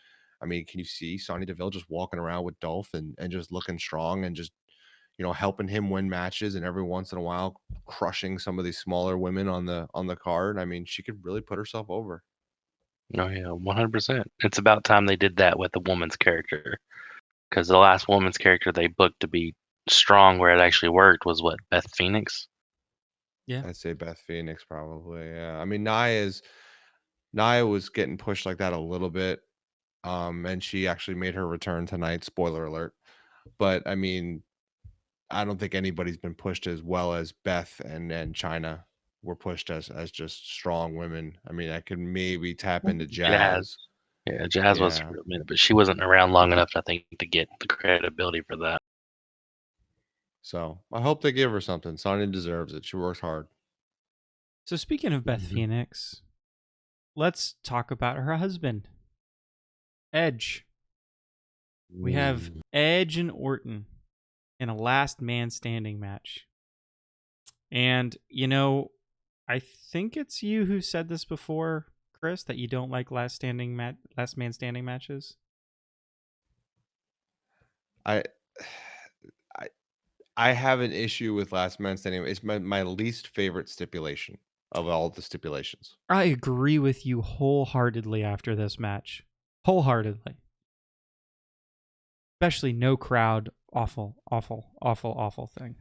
I mean, can you see Sonya Deville just walking around with Dolph and just looking strong and just, helping him win matches and every once in a while crushing some of these smaller women on the card? I mean, she could really put herself over. Oh yeah, 100%. It's about time they did that with the woman's character, because the last woman's character they booked to be strong where it actually worked was what, Beth Phoenix. Yeah. I'd say Beth Phoenix probably. Yeah. I mean, Nia was getting pushed like that a little bit. And she actually made her return tonight. Spoiler alert. But I mean, I don't think anybody's been pushed as well as Beth and China were pushed as just strong women. I mean, I could maybe tap into Jazz. Yeah, Jazz was Yeah. for a minute, but she wasn't around long enough, I think, to get the credibility for that. So I hope they give her something. Sonya deserves it. She works hard. So speaking of Beth Mhm. Phoenix, let's talk about her husband, Edge. We have Edge and Orton in a last man standing match. And, I think it's you who said this before, Chris, that you don't like last man standing matches. I I I have an issue with last man standing. It's my least favorite stipulation of all the stipulations. I agree with you wholeheartedly after this match. Wholeheartedly. Especially no crowd. Awful, awful, awful, awful thing.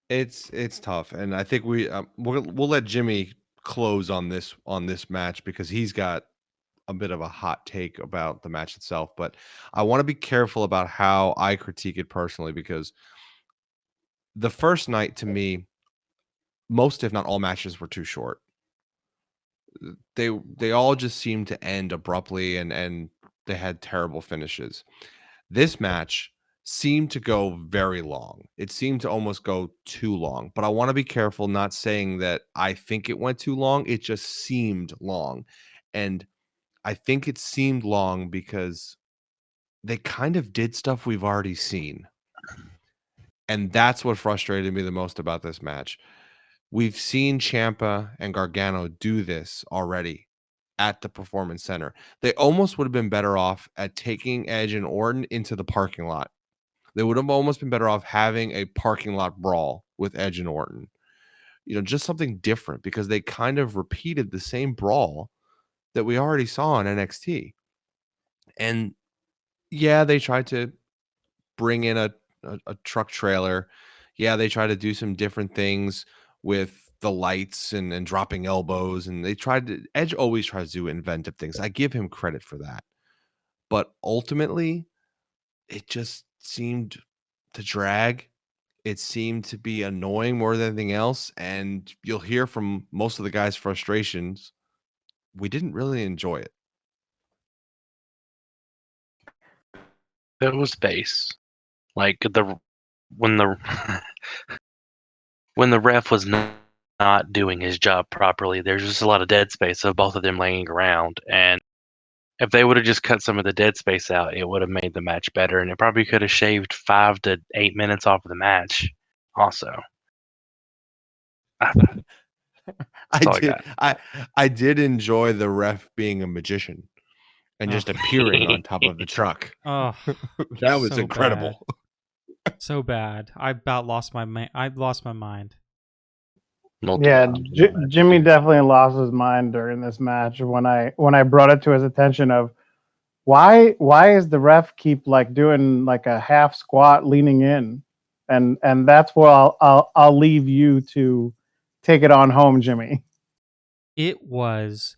It's tough, and I think we'll let Jimmy close on this match because he's got a bit of a hot take about the match itself. But I want to be careful about how I critique it personally, because the first night to me, most if not all matches were too short. they all just seemed to end abruptly, and they had terrible finishes. This match seemed to go very long. It seemed to almost go too long, but I want to be careful not saying that I think it went too long. It just seemed long. And I think it seemed long because they kind of did stuff we've already seen. And that's what frustrated me the most about this match. We've seen Ciampa and Gargano do this already at the Performance Center. They almost would have been better off at taking Edge and Orton into the parking lot. They would have almost been better off having a parking lot brawl with Edge and Orton. Just something different, because they kind of repeated the same brawl that we already saw in NXT. And yeah, they tried to bring in a truck trailer. Yeah, they tried to do some different things with the lights and dropping elbows. And Edge always tries to do inventive things. I give him credit for that. But ultimately, it just seemed to drag. It seemed to be annoying more than anything else. And you'll hear from most of the guys' frustrations. We didn't really enjoy it. There was space. Like when the when the ref was not doing his job properly, there's just a lot of dead space of both of them laying around. And if they would have just cut some of the dead space out, it would have made the match better, and it probably could have shaved 5 to 8 minutes off of the match. Also, I did enjoy the ref being a magician and just appearing on top of the truck. Oh, that was so incredible. So bad. I about lost my mind. Yeah, Jimmy definitely lost his mind during this match when I brought it to his attention of why is the ref keep like doing like a half squat leaning in, and that's where I'll leave you to take it on home, Jimmy. It was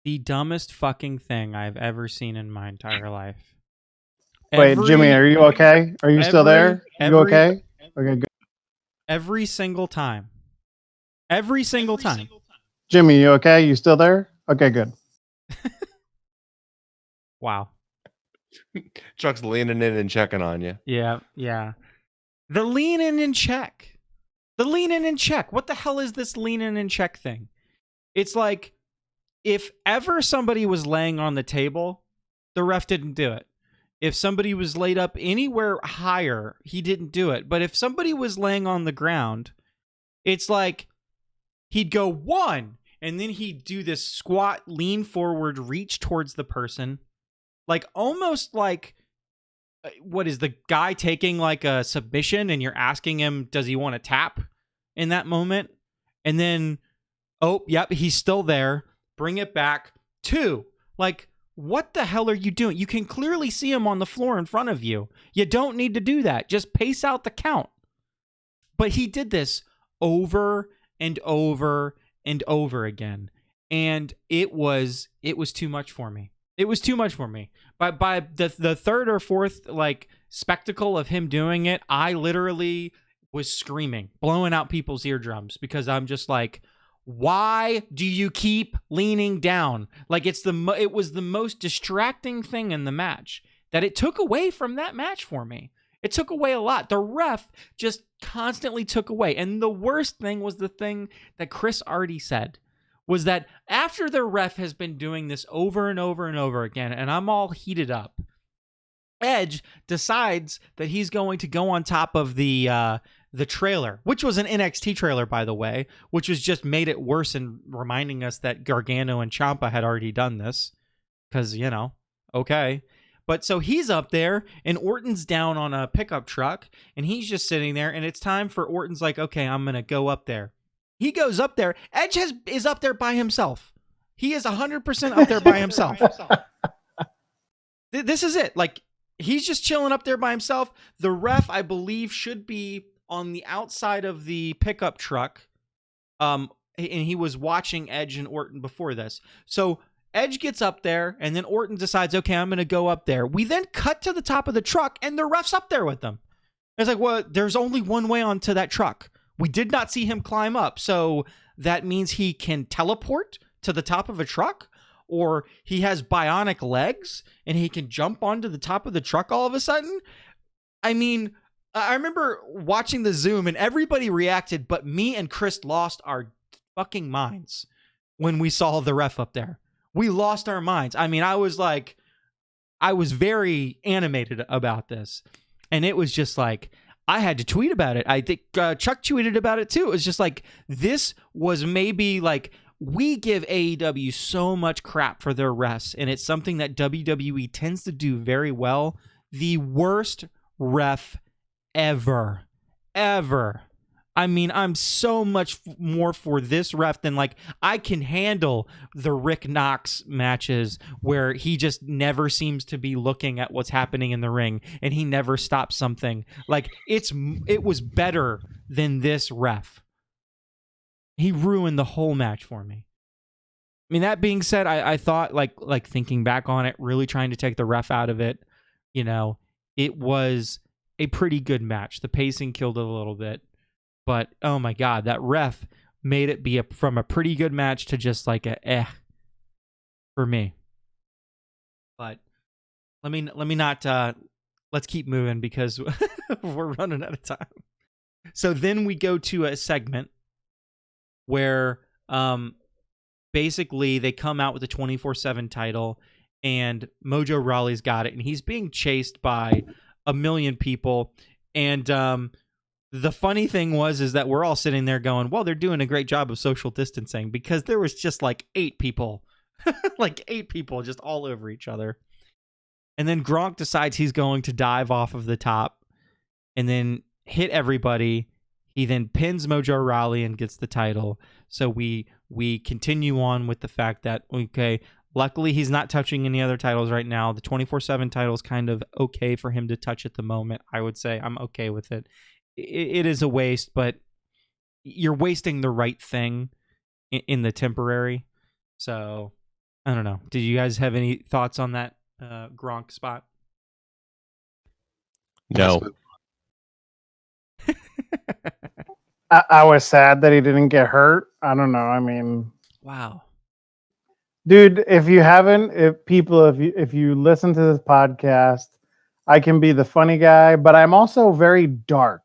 the dumbest fucking thing I've ever seen in my entire life. Wait, Jimmy, are you okay? Are you still there? You okay? Okay, good. Every single time. Every single time. Jimmy, you okay? You still there? Okay, good. Wow. Chuck's leaning in and checking on you. Yeah. The lean in and check. What the hell is this lean in and check thing? It's like, if ever somebody was laying on the table, the ref didn't do it. If somebody was laid up anywhere higher, he didn't do it. But if somebody was laying on the ground, it's like he'd go 1, and then he'd do this squat, lean forward, reach towards the person. Like almost like, what is the guy taking like a submission and you're asking him, does he want to tap in that moment? And then, oh, yep, he's still there. Bring it back. 2. Like, what the hell are you doing? You can clearly see him on the floor in front of you. You don't need to do that. Just pace out the count. But he did this over and over and over again. And it was too much for me. It was too much for me. By the 3rd or 4th like spectacle of him doing it, I literally was screaming, blowing out people's eardrums, because I'm just like, why do you keep leaning down? Like it was the most distracting thing in the match, that it took away from that match for me. It took away a lot. The ref just constantly took away. And the worst thing was the thing that Chris already said, was that after the ref has been doing this over and over and over again, and I'm all heated up, Edge decides that he's going to go on top of the trailer, which was an NXT trailer, by the way, which was just made it worse and reminding us that Gargano and Ciampa had already done this, because, okay. But so he's up there, and Orton's down on a pickup truck, and he's just sitting there, and it's time for Orton's like, okay, I'm going to go up there. He goes up there. Edge is up there by himself. He is 100% up there by himself. This is it. Like, he's just chilling up there by himself. The ref, I believe, should be on the outside of the pickup truck. And he was watching Edge and Orton before this. So Edge gets up there, and then Orton decides, okay, I'm going to go up there. We then cut to the top of the truck, and the ref's up there with them. It's like, well, there's only one way onto that truck. We did not see him climb up, so that means he can teleport to the top of a truck, or he has bionic legs and he can jump onto the top of the truck all of a sudden. I mean, I remember watching the Zoom and everybody reacted, but me and Chris lost our fucking minds when we saw the ref up there. We lost our minds. I mean, I was very animated about this. And it was just like, I had to tweet about it. I think Chuck tweeted about it too. It was just like, this was maybe like, we give AEW so much crap for their refs, and it's something that WWE tends to do very well. The worst ref ever. I mean, I'm so much more for this ref than like I can handle the Rick Knox matches where he just never seems to be looking at what's happening in the ring and he never stops something. Like it was better than this ref. He ruined the whole match for me. I mean, that being said, I thought like thinking back on it, really trying to take the ref out of it, you know, it was a pretty good match. The pacing killed it a little bit. But, oh my God, that ref made it be from a pretty good match to just like a for me. But let me not, let's keep moving because we're running out of time. So then we go to a segment where basically they come out with the 24/7 title and Mojo Rawley's got it and he's being chased by a million people. And the funny thing is that we're all sitting there going, well, they're doing a great job of social distancing because there was just like 8 people, like 8 people just all over each other. And then Gronk decides he's going to dive off of the top and then hit everybody. He then pins Mojo Rawley and gets the title. So we continue on with the fact that, okay, luckily he's not touching any other titles right now. The 24/7 title is kind of okay for him to touch at the moment. I would say I'm okay with it. It is a waste, but you're wasting the right thing in the temporary. So, I don't know. Did you guys have any thoughts on that Gronk spot? No. I was sad that he didn't get hurt. I don't know. I mean, wow, dude, if you listen to this podcast, I can be the funny guy, but I'm also very dark.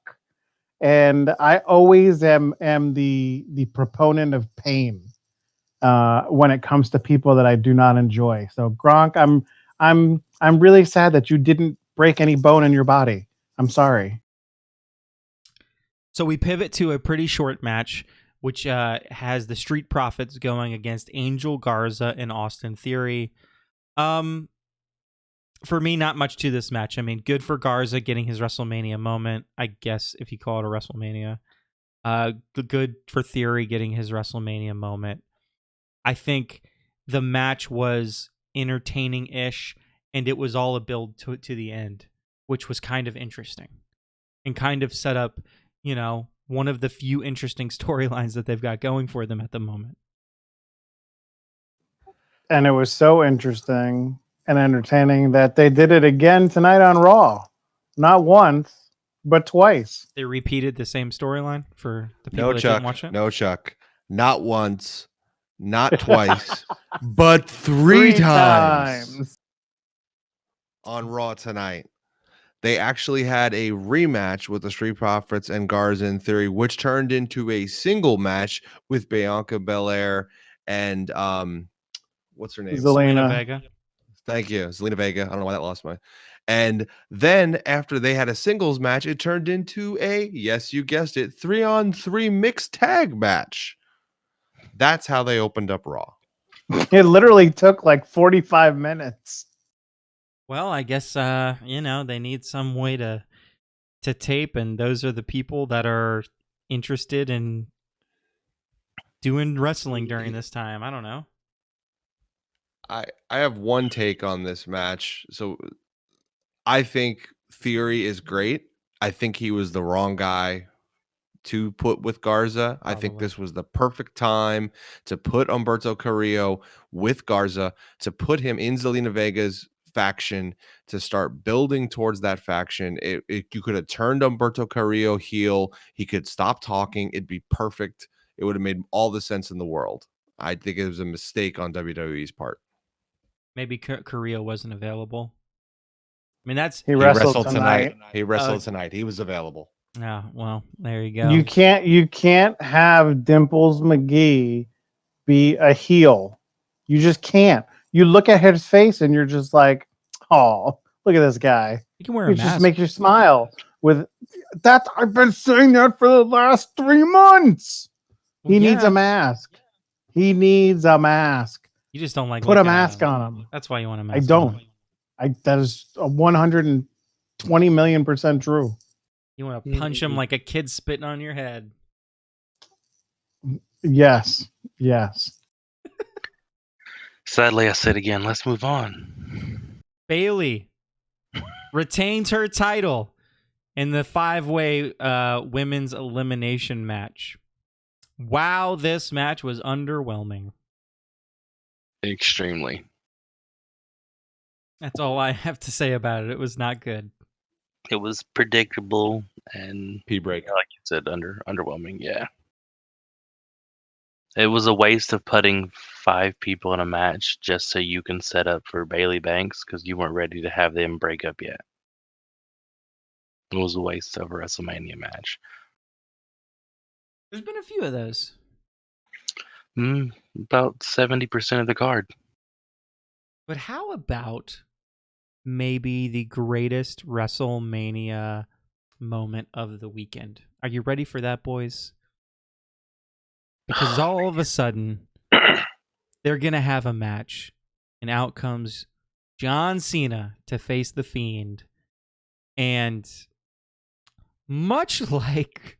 And I always am the proponent of pain when it comes to people that I do not enjoy. So Gronk, I'm really sad that you didn't break any bone in your body. I'm sorry. So we pivot to a pretty short match, which has the Street Profits going against Angel Garza and Austin Theory. For me, not much to this match. I mean, good for Garza getting his WrestleMania moment, I guess, if you call it a WrestleMania. Good for Theory getting his WrestleMania moment. I think the match was entertaining-ish, and it was all a build to the end, which was kind of interesting and kind of set up, you know, one of the few interesting storylines that they've got going for them at the moment. And it was so interesting and entertaining that they did it again tonight on Raw. Not once, but twice. They repeated the same storyline for the people that didn't watch it? No, Chuck. Not once, not twice, but three times on Raw tonight. They actually had a rematch with the Street Profits and Garza and Theory, which turned into a single match with Bianca Belair and what's her name? Zelina Vega. Thank you, Zelina Vega. I don't know why that lost my. And then after they had a singles match, it turned into a, yes, you guessed it, 3-on-3 mixed tag match. That's how they opened up Raw. It literally took like 45 minutes. Well, I guess they need some way to tape, and those are the people that are interested in doing wrestling during this time. I don't know. I have one take on this match. So I think Theory is great. I think he was the wrong guy to put with Garza. Probably. I think this was the perfect time to put Humberto Carrillo with Garza, to put him in Zelina Vega's faction, to start building towards that faction. You could have turned Humberto Carrillo heel. He could stop talking. It'd be perfect. It would have made all the sense in the world. I think it was a mistake on WWE's part. Maybe Korea wasn't available. I mean, that's He wrestled tonight. He wrestled tonight. He was available. Oh, well, there you go. You can't have Dimples McGee be a heel. You just can't. You look at his face and you're just like, oh, look at this guy. You can wear a It just mask. makes you smile. With that, I've been saying that for the last 3 months. Well, He needs yeah. a mask. He needs a mask. You just don't like Put a looking at mask him. on him. That's why you want a mask. I don't. That is 120 million% true. You want to punch him like a kid spitting on your head. Yes. Sadly, I said again, let's move on. Bailey retains her title in the 5-way women's elimination match. Wow, this match was underwhelming. Extremely. That's all I have to say about it. It was not good. It was predictable and, P break. like you said, underwhelming. Yeah. It was a waste of putting 5 people in a match just so you can set up for Bailey Banks because you weren't ready to have them break up yet. It was a waste of a WrestleMania match. There's been a few of those. About 70% of the card. But how about maybe the greatest WrestleMania moment of the weekend? Are you ready for that, boys? Because all of a sudden, they're going to have a match, and out comes John Cena to face The Fiend. And much like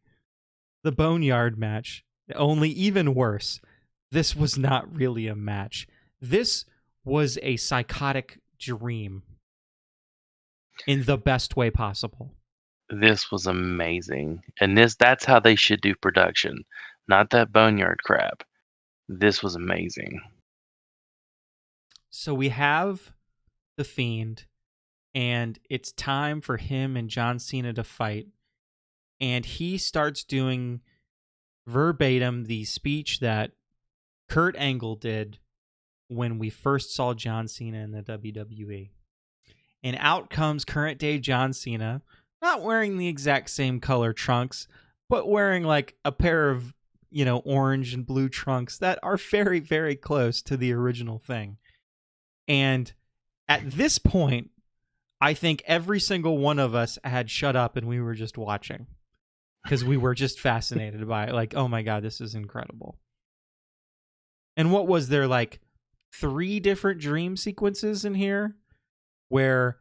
the Boneyard match, only even worse, this was not really a match. This was a psychotic dream in the best way possible. This was amazing. And that's how they should do production. Not that Boneyard crap. This was amazing. So we have The Fiend, and it's time for him and John Cena to fight. And he starts doing verbatim the speech that Kurt Angle did when we first saw John Cena in the WWE. And out comes current day John Cena, not wearing the exact same color trunks, but wearing like a pair of, orange and blue trunks that are very, very close to the original thing. And at this point, I think every single one of us had shut up and we were just watching because we were just fascinated by it. Like, oh my God, this is incredible. And what was there, like 3 different dream sequences in here where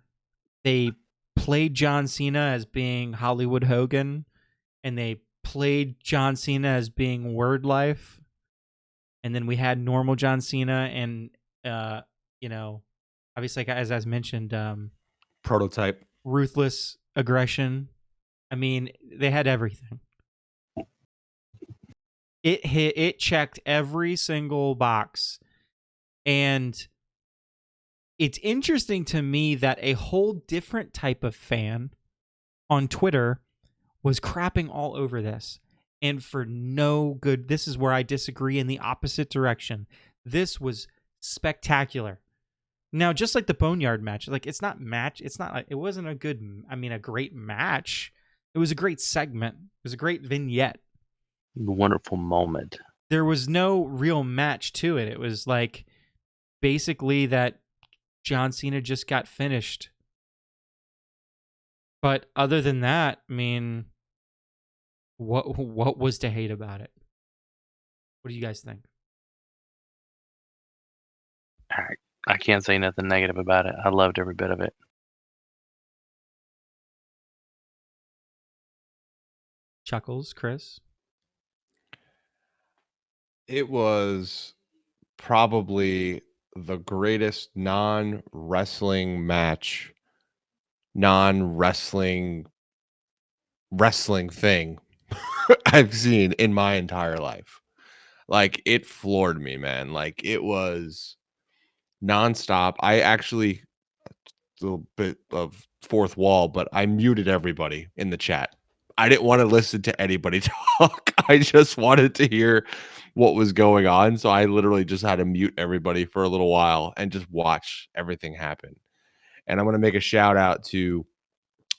they played John Cena as being Hollywood Hogan and they played John Cena as being Word Life. And then we had normal John Cena and, obviously, as I mentioned, Prototype. ruthless aggression. I mean, they had everything. It checked every single box. And it's interesting to me that a whole different type of fan on Twitter was crapping all over this. And for no good, this is where I disagree in the opposite direction. This was spectacular. Now, just like the Boneyard match, like it wasn't a great match. It was a great segment. It was a great vignette. A wonderful moment. There was no real match to it. It was like basically that John Cena just got finished. But other than that, I mean, what was to hate about it? What do you guys think? I can't say nothing negative about it. I loved every bit of it. Chuckles, Chris? It was probably the greatest non-wrestling match, non-wrestling thing I've seen in my entire life. Like, it floored me, man. Like, it was nonstop. I actually, a little bit of fourth wall, but I muted everybody in the chat. I didn't want to listen to anybody talk. I just wanted to hear what was going on. So I literally just had to mute everybody for a little while and just watch everything happen. And I'm going to make a shout out to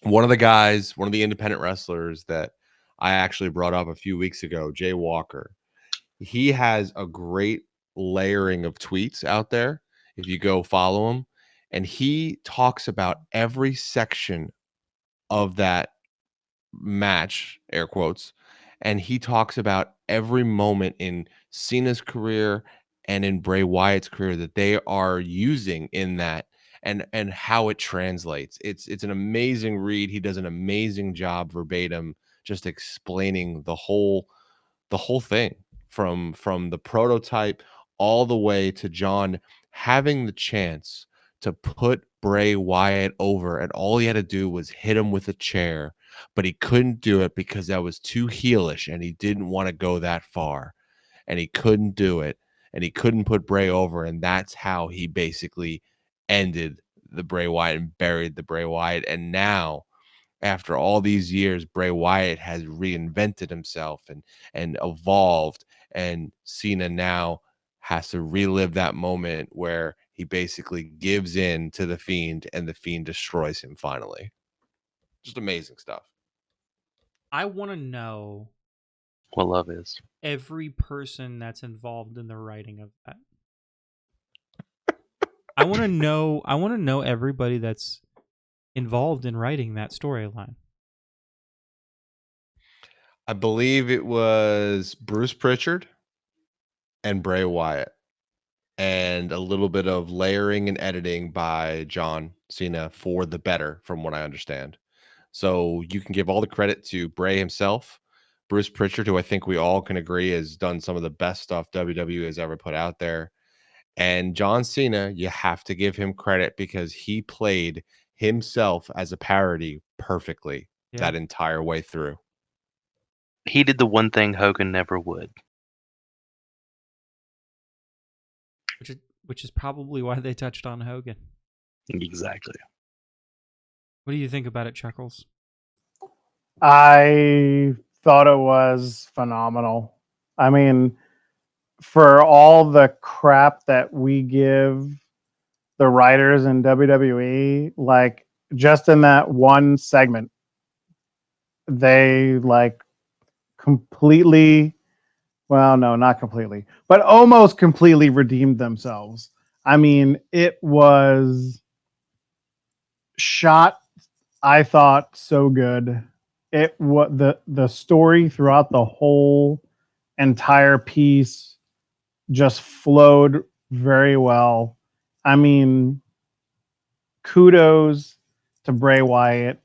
one of the guys, one of the independent wrestlers that I actually brought up a few weeks ago, Jay Walker. He has a great layering of tweets out there if you go follow him, and he talks about every section of that match, air quotes, and he talks about every moment in Cena's career and in Bray Wyatt's career that they are using in that, and how it translates. It's an amazing read. He does an amazing job verbatim just explaining the whole thing from the prototype all the way to John having the chance to put Bray Wyatt over, and all he had to do was hit him with a chair, but he couldn't do it because that was too heelish and he didn't want to go that far, and he couldn't do it, and he couldn't put Bray over, and that's how he basically ended the Bray Wyatt and buried the Bray Wyatt. And now, after all these years, Bray Wyatt has reinvented himself and evolved, and Cena now has to relive that moment where he basically gives in to the Fiend and the Fiend destroys him finally. Just amazing stuff. I want to know What love is. every person that's involved in the writing of that. I want to know. I want to know everybody that's involved in writing that storyline. I believe it was Bruce Pritchard and Bray Wyatt, and a little bit of layering and editing by John Cena for the better, from what I understand. So you can give all the credit to Bray himself, Bruce Pritchard, who I think we all can agree has done some of the best stuff WWE has ever put out there. And John Cena, you have to give him credit because he played himself as a parody perfectly Yeah. that entire way through. He did the one thing Hogan never would. Which is probably why they touched on Hogan. Exactly. What do you think about it, Chuckles? I thought it was phenomenal. I mean, for all the crap that we give the writers in WWE, like just in that one segment, they like completely, well, no, not completely, but almost completely redeemed themselves. I mean, it was shot, I thought, so good. It was the story throughout the whole entire piece just flowed very well. I mean, kudos to Bray Wyatt.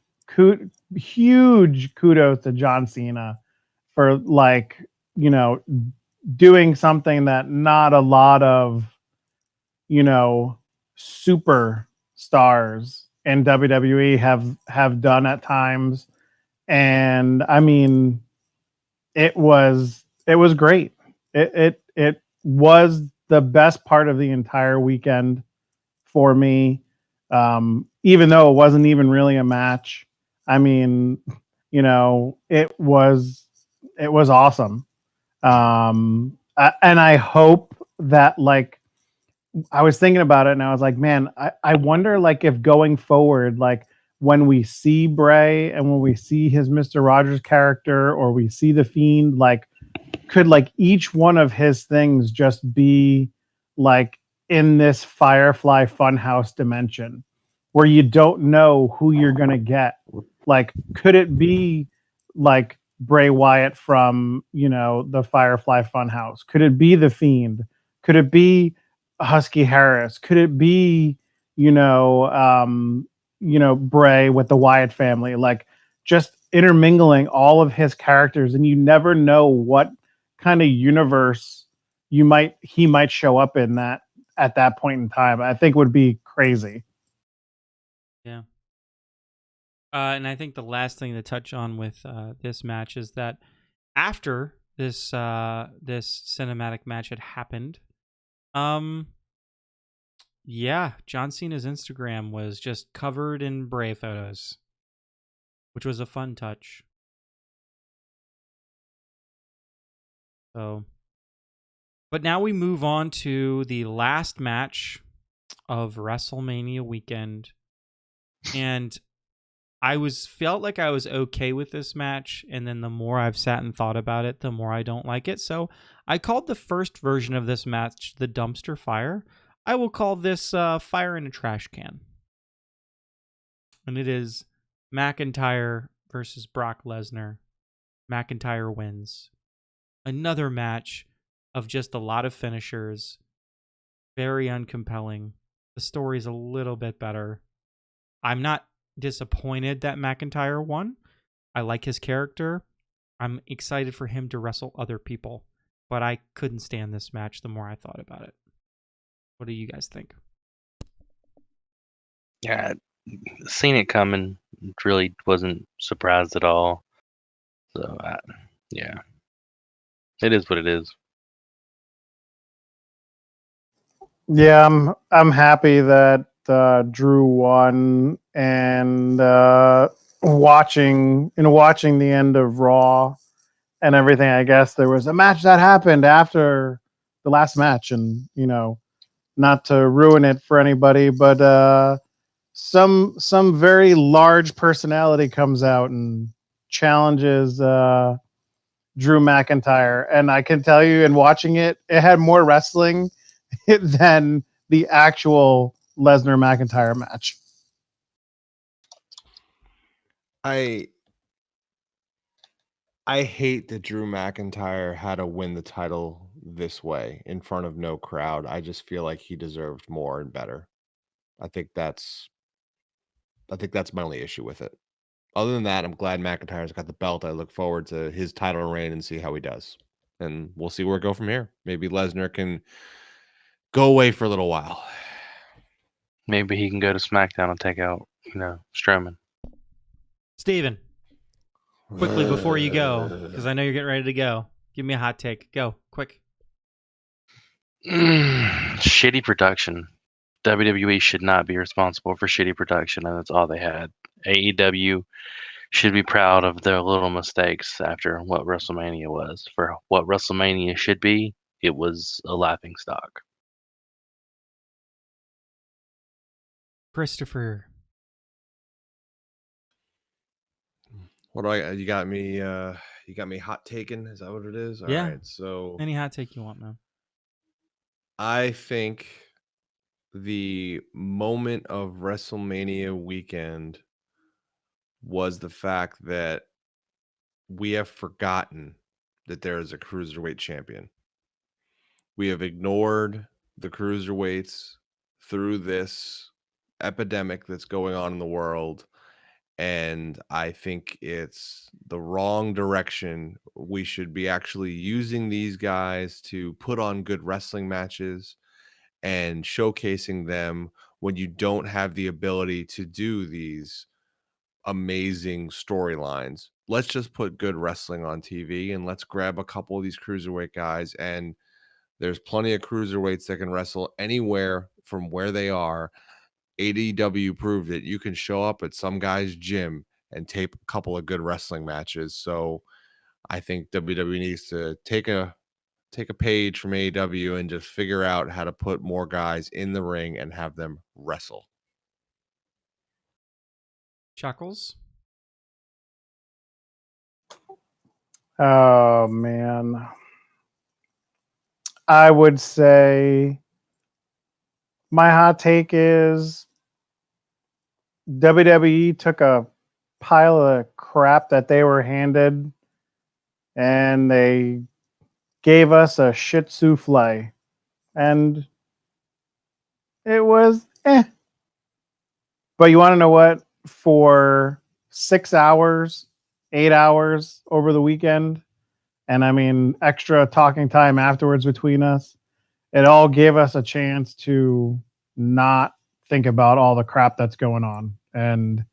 Huge kudos to John Cena for, like, you know, doing something that not a lot of, you know, super stars in WWE have done at times. And I mean, it was great. It was the best part of the entire weekend for me. Even though it wasn't even really a match. I mean, you know, it was awesome. And I hope that, like, I was thinking about it and I was like, man, I wonder, like, if going forward, like when we see Bray and when we see his Mr. Rogers character or we see the Fiend, like, could, like, each one of his things just be like in this Firefly Funhouse dimension where you don't know who you're gonna get. Like, could it be like Bray Wyatt from, you know, the Firefly Funhouse? Could it be the Fiend? Could it be Husky Harris? Could it be, you know, Bray with the Wyatt family? Like, just intermingling all of his characters, and you never know what kind of universe he might show up in that at that point in time. I think would be crazy. Yeah. And I think the last thing to touch on with this match is that after this this cinematic match had happened, yeah, John Cena's Instagram was just covered in Bray photos, which was a fun touch. So, but now we move on to the last match of WrestleMania weekend, and I felt like I was okay with this match, and then the more I've sat and thought about it, the more I don't like it. So I called the first version of this match the dumpster fire. I will call this fire in a trash can. And it is McIntyre versus Brock Lesnar. McIntyre wins. Another match of just a lot of finishers. Very uncompelling. The story's a little bit better. I'm not disappointed that McIntyre won. I like his character. I'm excited for him to wrestle other people. But I couldn't stand this match the more I thought about it. What do you guys think? Yeah, seen it coming. Really wasn't surprised at all. So, yeah, it is what it is. Yeah, I'm happy that Drew won, and watching the end of Raw and everything. I guess there was a match that happened after the last match, and not to ruin it for anybody, but some very large personality comes out and challenges Drew McIntyre, and I can tell you, in watching it, it had more wrestling than the actual Lesnar McIntyre match. I hate that Drew McIntyre had to win the title this way in front of no crowd. I just feel like he deserved more and better. I think that's my only issue with it. Other than that, I'm glad McIntyre's got the belt. I look forward to his title reign and see how he does. And we'll see where it go from here. Maybe Lesnar can go away for a little while. Maybe he can go to SmackDown and take out, Strowman. Steven, quickly before you go, because I know you're getting ready to go. Give me a hot take. Go, quick. Shitty production. WWE should not be responsible for shitty production, and that's all they had. AEW should be proud of their little mistakes after what WrestleMania was. For what WrestleMania should be, it was a laughingstock. Christopher. What do I? You got me. You got me hot taken. Is that what it is? All Yeah. right. So Any hot take you want, man. I think the moment of WrestleMania weekend was the fact that we have forgotten that there is a cruiserweight champion. We have ignored the cruiserweights through this epidemic that's going on in the world. And I think it's the wrong direction. We should be actually using these guys to put on good wrestling matches and showcasing them when you don't have the ability to do these amazing storylines. Let's just put good wrestling on TV and let's grab a couple of these cruiserweight guys. And there's plenty of cruiserweights that can wrestle anywhere from where they are. AEW proved it. You can show up at some guy's gym and tape a couple of good wrestling matches. So I think WWE needs to take a page from AEW and just figure out how to put more guys in the ring and have them wrestle. Chuckles. Oh man, I would say my hot take is WWE took a pile of crap that they were handed and they gave us a shit souffle. And it was But you want to know what? For 6 hours, 8 hours over the weekend, and I mean, extra talking time afterwards between us, it all gave us a chance to not think about all the crap that's going on. And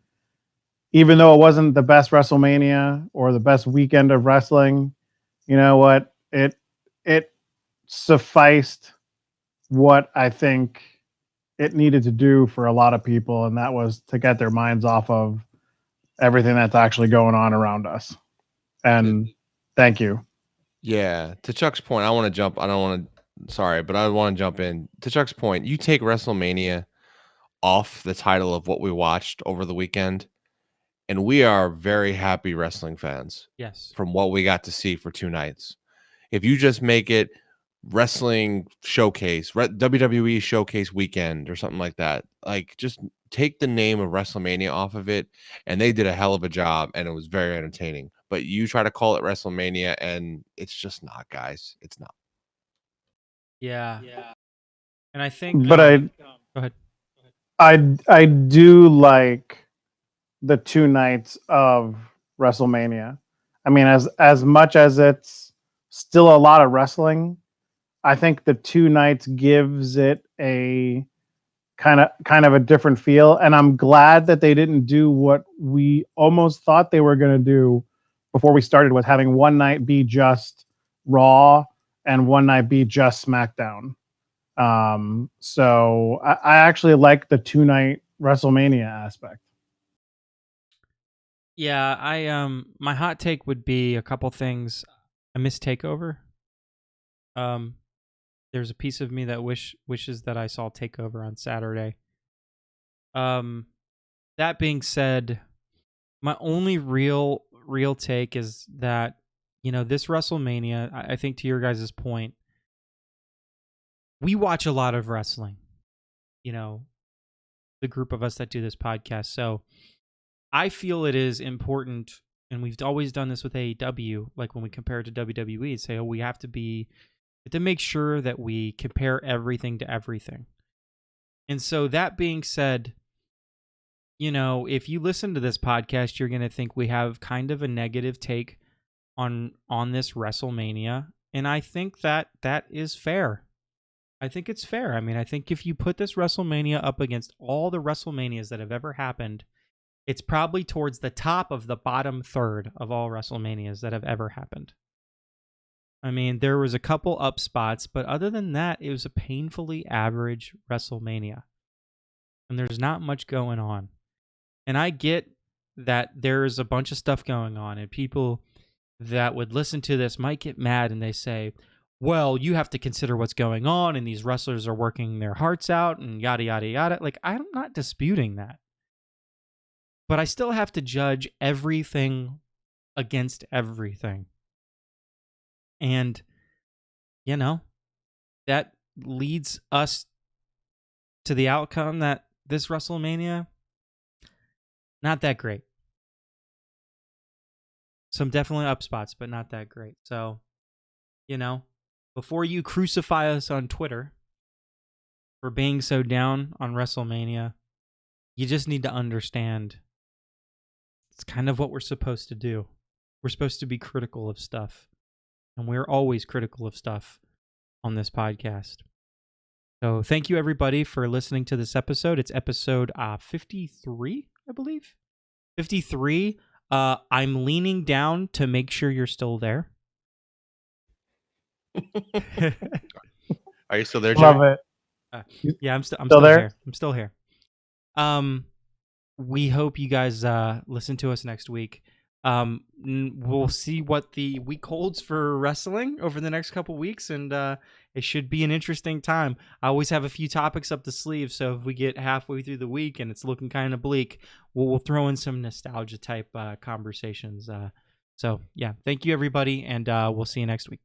even though it wasn't the best WrestleMania or the best weekend of wrestling, you know what? It sufficed what I think it needed to do for a lot of people, and that was to get their minds off of everything that's actually going on around us. And thank you. Yeah, to Chuck's point, I want to jump. I don't want to. Sorry, but I want to jump in. To Chuck's point, you take WrestleMania off the title of what we watched over the weekend, and we are very happy wrestling fans Yes. from what we got to see for 2 nights. If you just make it wrestling showcase, WWE showcase weekend or something like that, like just take the name of WrestleMania off of it, and they did a hell of a job, and it was very entertaining. But you try to call it WrestleMania, and it's just not, guys. It's not. Yeah. And I think But go ahead. I do like the 2 nights of WrestleMania. I mean, as much as it's still a lot of wrestling, I think the 2 nights gives it a kind of a different feel. And I'm glad that they didn't do what we almost thought they were going to do before we started, with having one night be just Raw and one night be just SmackDown. So I actually like the 2 night WrestleMania aspect. Yeah, my hot take would be a couple things. I miss Takeover. There's a piece of me that wishes that I saw Takeover on Saturday. That being said, my only real take is that, this WrestleMania, I think to your guys' point, we watch a lot of wrestling, the group of us that do this podcast. So I feel it is important, and we've always done this with AEW, like when we compare it to WWE, say, we have to make sure that we compare everything to everything. And so that being said, if you listen to this podcast, you're going to think we have kind of a negative take on this WrestleMania, and I think that is fair. I think it's fair. I mean, I think if you put this WrestleMania up against all the WrestleManias that have ever happened, it's probably towards the top of the bottom third of all WrestleManias that have ever happened. I mean, there was a couple up spots, but other than that, it was a painfully average WrestleMania. And there's not much going on. And I get that there's a bunch of stuff going on, and people that would listen to this might get mad and they say, well, you have to consider what's going on, and these wrestlers are working their hearts out, and yada, yada, yada. Like, I'm not disputing that. But I still have to judge everything against everything. And, that leads us to the outcome that this WrestleMania, not that great. Some definitely up spots, but not that great. So, before you crucify us on Twitter for being so down on WrestleMania, you just need to understand it's kind of what we're supposed to do. We're supposed to be critical of stuff. And we're always critical of stuff on this podcast. So thank you, everybody, for listening to this episode. It's episode 53, I believe. 53. I'm leaning down to make sure you're still there. Are you still there, Love Jerry? it. Yeah, I'm Still still there? here. I'm still here. We hope you guys listen to us next week. We'll see what the week holds for wrestling over the next couple weeks, and it should be an interesting time. I always have a few topics up the sleeve, so if we get halfway through the week and it's looking kind of bleak, we'll throw in some nostalgia type conversations. So yeah, thank you, everybody, and we'll see you next week.